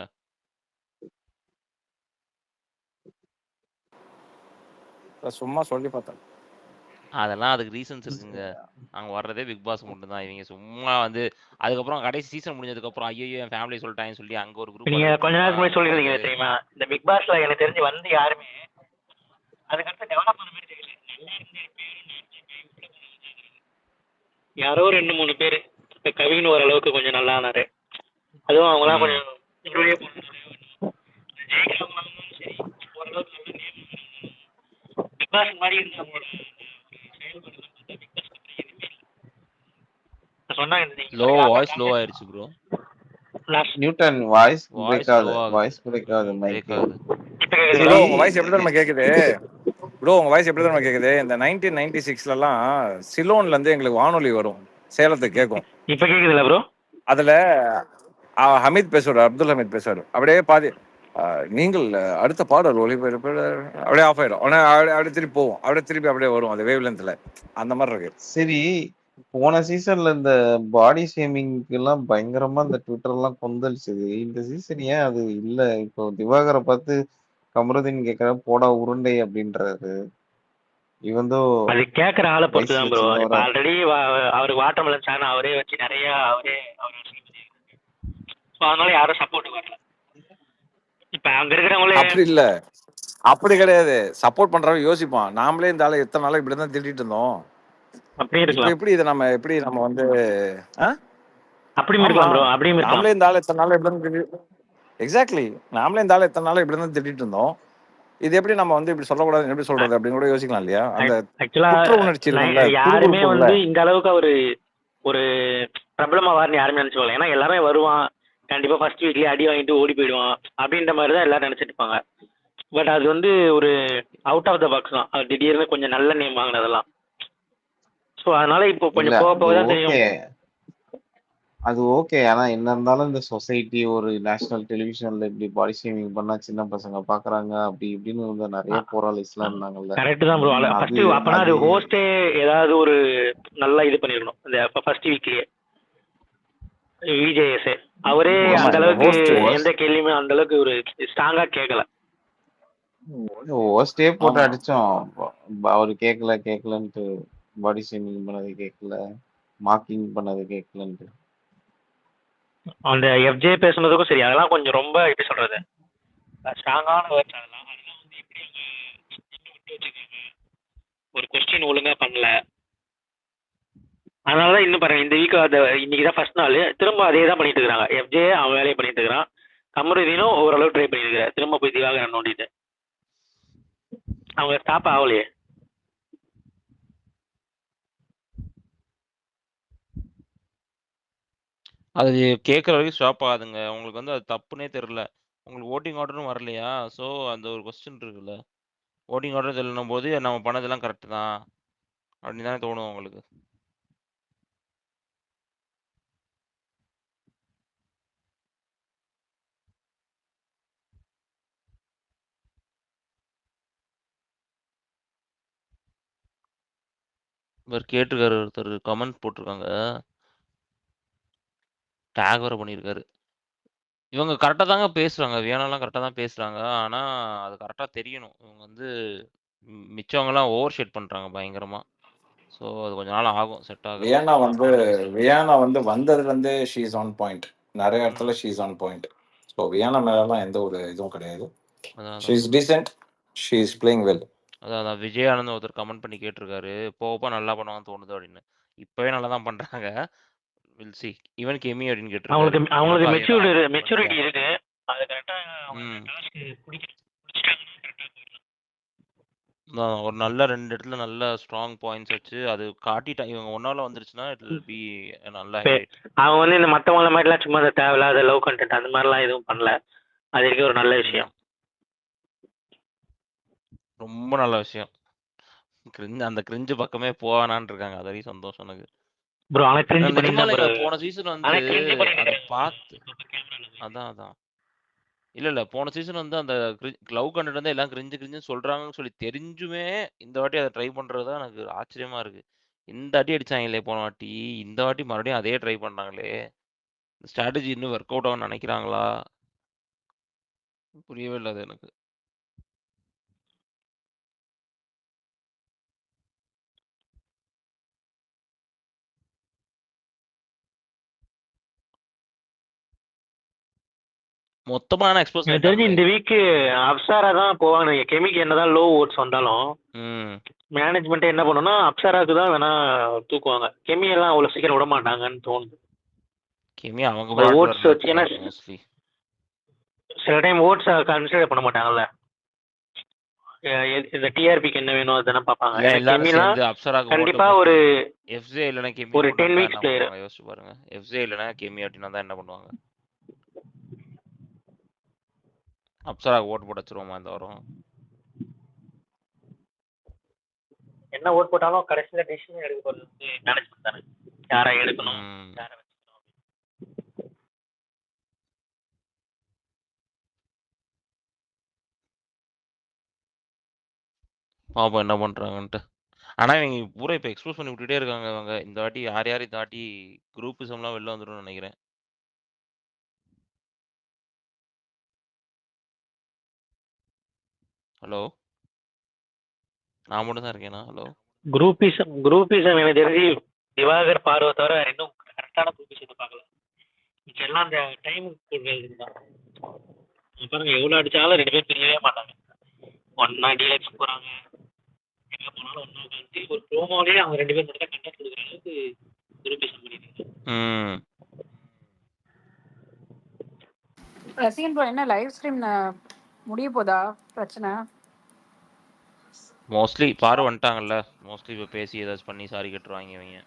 Speaker 2: சும்மா சொல்லி பார்த்தேன்.
Speaker 1: அதெல்லாம் அதுக்கு ரீசன்ஸ் இருக்குங்க. அங்க வர்றதே பிக் பாஸ் மட்டும் தான். இவங்க சும்மா வந்து அதுக்கப்புறம் கடைசி சீசன் முடிஞ்சதுக்கு அப்புறம் ஐயோ என் ஃபேமிலி சொல்லிட்டாங்கன்னு சொல்லி அங்க ஒரு குரூப்.
Speaker 11: நீங்க கொஞ்ச நேரத்துக்கு முன்னாடி சொல்லிருந்தீங்க தெரியுமா, இந்த பிக் பாஸ்ல எனக்கு தெரிஞ்சு வந்து யாருமே அதுக்கடுத்து டெவலப் பண்ண மாதிரி தெரியல. நல்லா இருந்தே யாரோ 2-3 பேர் இப்ப கவின் ஓரளவுக்கு கொஞ்சம் நல்லா ஆனாரு. அதுவும் அவங்களாம் கொஞ்சம் ஜெயிக்கிறவங்களும் சரி ஓரளவுக்கு நல்ல நேம். பிக் பாஸ் மாதிரி இருந்தவங்களோட
Speaker 1: லோ வாய்ஸ் லோ ஆயிருச்சு ப்ரோ.
Speaker 8: நியூட்டன் வாய்ஸ் பிரேக் ஆகுது மைக்.
Speaker 2: ப்ரோ உங்க வாய்ஸ் எப்படி தான் கேக்குது? ப்ரோ உங்க வாய்ஸ் எப்படி தான் கேக்குது? இந்த 1996ல எல்லாம் சிலோன்ல இருந்து எங்களுக்கு வானொலி வரும், சேலத்துக்கு கேட்கும்.
Speaker 11: இப்ப கேக்குதுல ப்ரோ? அதுல
Speaker 2: ஹமீத் பேசுவாரு, அப்துல் ஹமீத் பேசுவாரு. அப்படியே பாதி நீங்கள் அடுத்த பாடல் ஒளிபரப்பு அப்படியே ஆஃப் ஆயிடும். அப்படியே திருப்பி போவோம், அப்படியே திருப்பி அப்படியே வரும். அது வேவ் லென்த்ல அந்த மாதிரி இருக்கு.
Speaker 8: சரி, போன சீசன்ல இந்த பாடி ஷேமிங்க்கு எல்லாம் பயங்கரமா இந்த ட்விட்டர் எல்லாம் கொந்தளிச்சது. இந்த சீசன் ஏன் அது இல்ல? இப்போ திவாகரை பார்த்து கமருதீன் கேக்குற போடா உருண்டை அப்படின்றாரு.
Speaker 11: அது கேக்குற ஆளை பொறுத்து தான் ப்ரோ. இப்ப ஆல்ரெடி அவருக்கு வாட்டர்மெலன் சான் அவரே வச்சு நிறைய அதனால யாரும் சப்போர்ட் வரல. இப்ப அங்க இருக்கிறவங்களே
Speaker 2: அப்படி இல்ல, அப்படி கிடையாது. சப்போர்ட் பண்றவங்க யோசிப்பான், நாமளே இந்த ஆளை எத்தனை நாளா இப்படிதான் திட்டிட்டு இருந்தோம்,
Speaker 11: அப்படி இருக்கலாம்.
Speaker 2: எப்படி இதை நம்ம வந்து
Speaker 11: அப்படி இருக்கலாம் ப்ரோ. அப்படி
Speaker 2: நாமளே இந்த ஆளை எத்தனை நாளா இப்படி எக்ஸாக்ட்லி நாமளே இந்த ஆளை எத்தனை நாளா இப்படி தான் திட்டிட்டு இருந்தோம், இது எப்படி நம்ம வந்து இப்படி சொல்லக்கூடாது எப்படி சொல்றது அப்படின்னு கூட யோசிக்கலாம் இல்லையா? அந்த குற்ற உணர்ச்சி இருக்குல்ல.
Speaker 11: யாருமே வந்து இந்த அளவுக்கு ஒரு பிரபலமா வாருன்னு யாருமே நினைச்சுக்கல. ஏன்னா எல்லாமே வருவான், கண்டிப்பா ஃபர்ஸ்ட் வீக்லயே அடி வாங்கிட்டு ஓடி போயிடுவான் அப்படின்ற மாதிரி தான் எல்லாரும் நினைச்சிட்டு இருப்பாங்க. பட் அது வந்து ஒரு அவுட் ஆஃப் த பாக்ஸ் தான். அது திடீர்னு கொஞ்சம் நல்ல நேம் வாங்கினதெல்லாம். ஸோ அதனால இப்போ கொஞ்சம் போக போக தான் தெரியும்.
Speaker 8: அது ஓகே. ஆனா என்ன இருந்தாலும் இந்த சொசைட்டி ஒரு நேஷனல் டெலிவிஷன்ல இப்படி பாடி ஷேமிங் பண்ணா சின்ன பசங்க பாக்குறாங்க அப்படி இப்படின்னு நிறைய போராளிஸ்லாம் இருந்தாங்கல்ல.
Speaker 11: கரெக்ட் தான் ப்ரோ. ஃபர்ஸ்ட் அப்பனா அது ஹோஸ்டே ஏதாவது ஒரு நல்லா இது பண்ணிருக்கணும். இந்த ஃபர்ஸ்ட் வீக்லயே விஜேஎஸ் அவரே அந்த அளவுக்கு எந்த கேள்வியுமே அந்த அளவுக்கு ஒரு ஸ்ட்ராங்கா கேட்கல.
Speaker 8: ஹோஸ்டே போட்டு அடிச்சோம். அவரு கேட்கலன்ட்டு பாடி ஷேமிங் பண்ணது கேட்கல, மார்க்கிங் பண்ணது கேட்கலன்ட்டு.
Speaker 11: அந்த எஃப்ஜே பேசுனதுக்கும் சரி, அதெல்லாம் கொஞ்சம் ரொம்ப எப்படி சொல்றது ஸ்ட்ராங்கான வேர்ட்ஸ். அதெல்லாம் வந்து எப்படி விட்டு வச்சுக்காங்க, ஒரு கொஸ்டின் ஒழுங்கா பண்ணல. அதனாலதான் இன்னும் பாருங்க இந்த வீக் இன்னைக்குதான் ஃபர்ஸ்ட் நாள், திரும்ப அதே தான் பண்ணிட்டு இருக்காங்க. எஃப்ஜே அவன் வேலையை பண்ணிட்டு இருக்கிறான், கமருதீனும் ஓரளவு ட்ரை பண்ணிட்டு இருக்கிறார். திரும்ப போய் திவாகரன் நோண்டிட்டு அவங்க ஸ்டாப் ஆகலையே.
Speaker 1: அது கேட்குற வரைக்கும் ஸ்டாப் ஆகாதுங்க. உங்களுக்கு வந்து அது தப்புனே தெரியல. உங்களுக்கு ஓட்டிங் ஆர்டரும் வரலையா? ஸோ அந்த ஒரு கொஸ்டின் இருக்குல்ல, ஓட்டிங் ஆர்டர் தெரியணும் போது நம்ம பண்ணதெல்லாம் கரெக்டு தான் அப்படின்னு தானே தோணும் உங்களுக்கு. இவர் கேட்டிருக்காரு, ஒருத்தர் கமெண்ட் போட்டிருக்காங்க, டேக் வேற பண்ணியிருக்காரு. இவங்க கரெக்டாக தாங்க பேசுகிறாங்க, வியானாலாம் கரெக்டாக தான் பேசுகிறாங்க. ஆனால் அது கரெக்டாக தெரியணும். இவங்க வந்து மிச்சவங்கலாம் ஓவர் ஷேட் பண்ணுறாங்க பயங்கரமாக. ஸோ அது கொஞ்ச நாள் ஆகும் செட் ஆகும்.
Speaker 2: வியானா வந்து வந்ததுலேருந்து ஷீ இஸ் ஆன் பாயிண்ட். நிறைய இடத்துல she is on point. So Viyana மேலலாம் எந்த ஒரு இதுவும் கிடையாது.
Speaker 1: அதான்
Speaker 2: she is decent, she is playing well.
Speaker 1: அதான் விஜயானந்த் ஒருத்தர் கமெண்ட் பண்ணி கேட்டிருக்காரு, போக நல்லா பண்ணுவான்னு தோணுது அப்படின்னு. இப்பவே நல்லா தான் பண்றாங்க. Will see. ஈவன் கெமி அப்படின்னு கேட்டிருக்காரு.
Speaker 11: அவங்களுக்கு
Speaker 1: எனக்கும் அதே தான்.
Speaker 11: மெச்சூரிட்டி இருக்கு. அது கரெக்டா
Speaker 1: ம்.
Speaker 11: டாஸ்க் பிடிச்சிட்டாங்கன்னா கரெக்டா போயிடலாம்.
Speaker 1: ஒரு நல்ல 2 இடத்துல நல்ல ஸ்ட்ராங் பாயிண்ட்ஸ் வச்சு அது காட்டிட்டா இவங்க ஒன்னால வந்துருச்சுன்னா இட் வில் பி நல்ல ஹைலைட்.
Speaker 11: அவன் வந்து இந்த மத்தவங்கள மாதிரிலாம் சும்மா அந்த தேவையில்லாத லவ் கண்டென்ட் அந்த மாதிரிலாம் எதுவும் பண்ணல. அது வரைக்கும் ஒரு நல்ல விஷயம்.
Speaker 1: ரொம்ப நல்ல விஷயம். அந்த கிரிஞ்சு பக்கமே போவானான்னு இருக்காங்க. அது வரைக்கும் சந்தோஷம் எனக்கு.
Speaker 11: ப்ரோ அவன் கிரிஞ்ச்
Speaker 1: நிஜமாலே
Speaker 11: பண்ணிருந்தான் bro.
Speaker 1: போன சீசன் வந்து
Speaker 11: அவன் கிரிஞ்ச்
Speaker 1: அதை
Speaker 11: பண்ணிருக்கான்
Speaker 1: பார்த்து அதான் இல்ல போன சீசன் வந்து அந்த லவ் கண்டென்ட் வந்து எல்லாம் கிரிஞ்சுன்னு சொல்றாங்கன்னு சொல்லி தெரிஞ்சுமே இந்த வாட்டி அதை ட்ரை பண்றதுதான் எனக்கு ஆச்சரியமா இருக்கு. இந்த வாட்டி அடிச்சாங்களே போன வாட்டி, இந்த வாட்டி மறுபடியும் அதே ட்ரை பண்றாங்களே. ஸ்ட்ராட்டஜி இன்னும் ஒர்க் அவுட் ஆகும்னு நினைக்கிறாங்களா? புரியவே இல்லை அது எனக்கு. மொத்தமா எக்ஸ்போஸ்
Speaker 11: எனக்கு தெரிஞ்சு இந்த வீக் அப்சாரா தான் போவாங்க. கெமிக்கு என்னதான் லோ ஓட்ஸ் வந்தாலும் மேனேஜ்மெண்ட் என்ன பண்ணுன்னா அப்சாராக்கு தான் வேணா தூக்குவாங்க. கெமி எல்லாம் அவ்வளவு சீக்கிரம் விட மாட்டாங்கன்னு தோணுது.
Speaker 1: கெமி அவங்க
Speaker 11: ஓட்ஸ் வச்சு ஏன்னா
Speaker 1: மோஸ்ட்லி
Speaker 11: சில டைம் ஓட்ஸ் கன்சிடர் பண்ண மாட்டாங்கல்ல. இந்த டிஆர்பிக்கு என்ன வேணும் அதெல்லாம் பார்ப்பாங்க.
Speaker 1: எல்லாரும் அப்சராக்கு
Speaker 11: கண்டிப்பா ஒரு
Speaker 1: எஃப்ஜே இல்லனா கெமி
Speaker 11: ஒரு 10 வீக்ஸ் பிளேயர்
Speaker 1: யோசிச்சு பாருங்க. எஃப்ஜே இல்லனா கெமி அப்படினா தான் என்ன பண்ணுவாங்க? அப்சராக்கு ஓட் போட வச்சிருவோமா இந்த வாரம்?
Speaker 11: என்ன ஓட் போட்டாலும் கடைசியில டிசிஷன் எடுக்க போறது வந்து மேனேஜ்மெண்ட் தானே. யாரை எடுக்கணும் யாரை வச்சுக்கணும்.
Speaker 1: பாப்போம் என்ன பண்றாங்கன்ட்டு. ஆனா இவங்க பூரா இப்ப எக்ஸ்போஸ் பண்ணி விட்டுட்டே இருக்காங்க. அவங்க இந்த வாட்டி யார் இந்த வாட்டி குரூப்பிசம்லாம் வெளில வந்துரும்னு நினைக்கிறேன். ஹலோ, நான் மட்டும் தான் இருக்கேனா? ஹலோ,
Speaker 11: குரூப்பிசம் எனக்கு தெரிஞ்சு திவாகர் பார்வை தவிர இன்னும் கரெக்டான குரூப்பிசத்தை பார்க்கல. எல்லாம் அந்த டைம் பாருங்க எவ்வளவு அடிச்சாலும் 2 பேர் பிரியவே மாட்டாங்க. ஒன்னா டீலக்ஸ் போறாங்க, எங்க போனாலும் ஒன்னா உட்காந்து ஒரு ப்ரோமோலயே அவங்க 2 பேர் மட்டும் தான் கண்டென்ட் கொடுக்குற அளவுக்கு குரூப்பிசம் பண்ணிருக்காங்க.
Speaker 3: ரசிகன் ப்ரோ என்ன லைவ் ஸ்ட்ரீம் முடிய போதா பிரச்சனை?
Speaker 1: மோஸ்ட்லி பாரு வந்துட்டாங்கல்ல. மோஸ்ட்லி இப்போ பேசி ஏதாச்சும் பண்ணி சாரி கேட்டுருவாங்க இவங்க.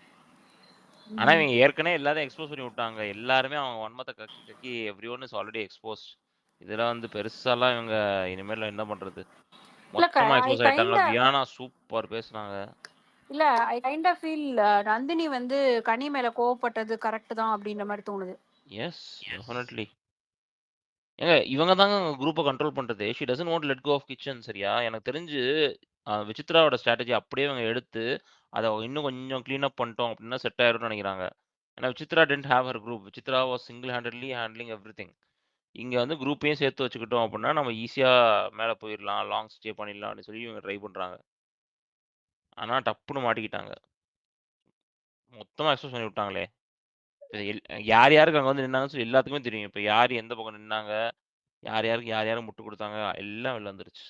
Speaker 1: ஆனா இவங்க ஏற்கனவே எல்லாத்தையும் எக்ஸ்போஸ் பண்ணி விட்டாங்க. எல்லாருமே அவங்க வன்மத்தை கக்கி everyone is already expose. இதெல்லாம் வந்து பெருசாலாம் இவங்க இனிமேல் என்ன பண்றது? மொத்தமா எக்ஸ்போஸ் ஆயிட்டாங்க. வியானா சூப்பர் பேசுனாங்க.
Speaker 3: இல்ல I kind of feel Nandhini வந்து கனி மேல கோவப்பட்டது கரெக்ட் தான் அப்படின்ற மாதிரி தோணுது.
Speaker 1: Yes definitely. ஏங்க இவங்க தாங்க குரூப்பை கண்ட்ரோல் பண்றது. She doesn't want let go of kitchen. சரியா? எனக்கு தெரிஞ்சு விசித்ராவோட ஸ்ட்ராட்டஜி அப்படியே அவங்க எடுத்து அதை இன்னும் கொஞ்சம் க்ளீன் அப் பண்ணிட்டோம் அப்படின்னா செட் ஆயிரும்னு நினைக்கிறாங்க. ஏன்னா Vichitra tend have her group. Vichitra was single handedly handling everything. இங்கே வந்து குரூப்பையும் சேர்த்து வச்சுக்கிட்டோம் அப்படின்னா நம்ம ஈஸியாக மேலே போயிடலாம், லாங் ஸ்டே பண்ணிடலாம் அப்படின்னு சொல்லி இவங்க ட்ரை பண்ணுறாங்க. ஆனால் டப்புன்னு மாட்டிக்கிட்டாங்க. மொத்தமாக எக்ஸ்போஸ் பண்ணி விட்டாங்களே. யார் யாருக்கு அங்கே வந்து நின்னாங்கன்னு சொல்லி எல்லாத்துக்குமே தெரியும். இப்போ யார் எந்த பக்கம் நின்னாங்க, யார் யாருக்கு முட்டு கொடுத்தாங்க, எல்லாம் வெளில வந்துருச்சு.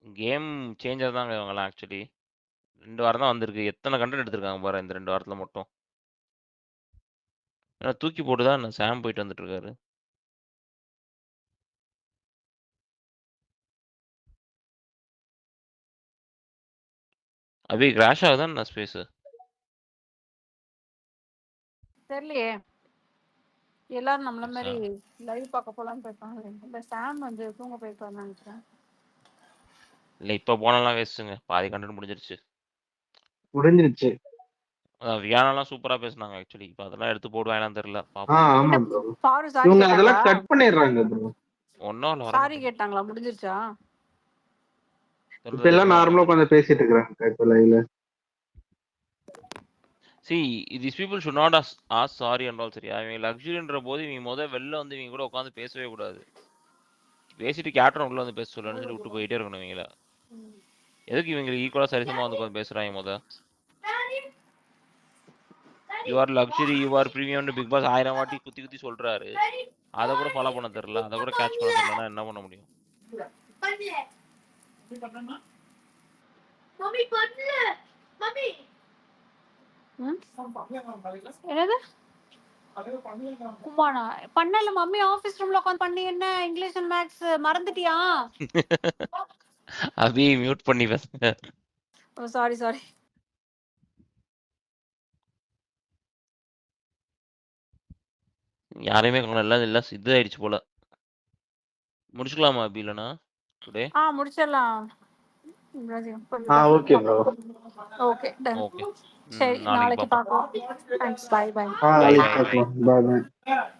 Speaker 1: கேம் சேஞ்சர் தாங்க இவங்கலாம் ஆக்சுவலி. 2 வாரம் தான் வந்திருக்கு. எத்தனை கண்டென்ட் எடுத்திருக்காங்க பாரு இந்த 2 வாரத்தில் மட்டும். ஏன்னா தூக்கி போட்டு தான் சாம் போயிட்டு வந்துட்டு இருக்காரு. அபி கிராஷ் ஆகுதான் நான் ஸ்பேஸ்
Speaker 3: தெரியலையே. எல்லாரும் நம்மள மாதிரி லைவ் பார்க்க போலான்னு போயிருப்பாங்க. இந்த சாம் வந்து தூங்க போயிருப்பாருன்னு நினைக்கிறேன்.
Speaker 1: இல்லை இப்போ போனலாம் வேஸ்ட்டுங்க. பாதி கண்டென்ட் முடிஞ்சிருச்சு. வியானாலாம் சூப்பரா பேசுனாங்க ஆக்சுவலி. இப்போ அதெல்லாம் எடுத்து போடுவாங்களான்னு தெரியல.
Speaker 5: ஆமா ப்ரோ.
Speaker 3: பாரு சாரி
Speaker 5: இவங்க
Speaker 3: கேட்டாங்களா?
Speaker 5: அதெல்லாம் கட் பண்ணிடுறாங்க ப்ரோ.
Speaker 1: ஒன்னும் இல்ல
Speaker 3: சாரி கேட்டாங்களா? முடிஞ்சிருச்சா?
Speaker 5: இப்ப எல்லாம் நார்மலா உட்கார்ந்து பேசிட்டு இருக்காங்க இப்ப லைவ்ல.
Speaker 1: See, these people should not ask sorry and all. சரியா? இவங்க லக்ஸுரின்ற போது இவங்க வெளில வந்து இவங்க கூட உட்காந்து பேசவே கூடாது. பேசிட்டு கேப்டன் உள்ள வந்து பேச சொல்லணும்னு சொல்லி விட்டு போயிட்டே இருக்கணும் இவங்கள. எதுக்கு இவங்க ஈக்குவலா சரிசமா வந்து உட்காந்து பேசுறாங்க யுவர் லக்ஸுரி யுவர் ப்ரீமியம்னு பிக் பாஸ் 1000 வாட்டி குத்தி குத்தி சொல்றாரு. அதை கூட ஃபாலோ பண்ண தெரியல, அதை கூட கேட்ச் பண்ண தெரியலன்னா என்ன பண்ண முடியும்?
Speaker 3: என்னது குமானா பண்ணல மம்மி ஆபீஸ் ரூம்ல உட்காந்து பண்ணி என்ன இங்கிலீஷ் அண்ட் மேக்ஸ் மறந்துட்டியா?
Speaker 1: அபி மியூட் பண்ணி பேசுங்க.
Speaker 3: Sorry sorry.
Speaker 1: யாரையுமே காணல, எல்லாம் இது ஆயிடுச்சு போல. முடிச்சுக்கலாமா அபி இல்லனா டுடே?
Speaker 3: முடிச்சிடலாம்.
Speaker 5: Okay bro.
Speaker 3: Okay done.
Speaker 1: Okay.
Speaker 3: சரி
Speaker 1: நாளைக்கு
Speaker 3: நாளைக்கு
Speaker 1: பார்ப்போம்.
Speaker 3: பார்க்கலாம். தேங்க்ஸ். Bye bye.
Speaker 1: பை
Speaker 5: நாளைக்கு
Speaker 1: பை பை.
Speaker 5: பார்க்கலாம். பாய் பாய்.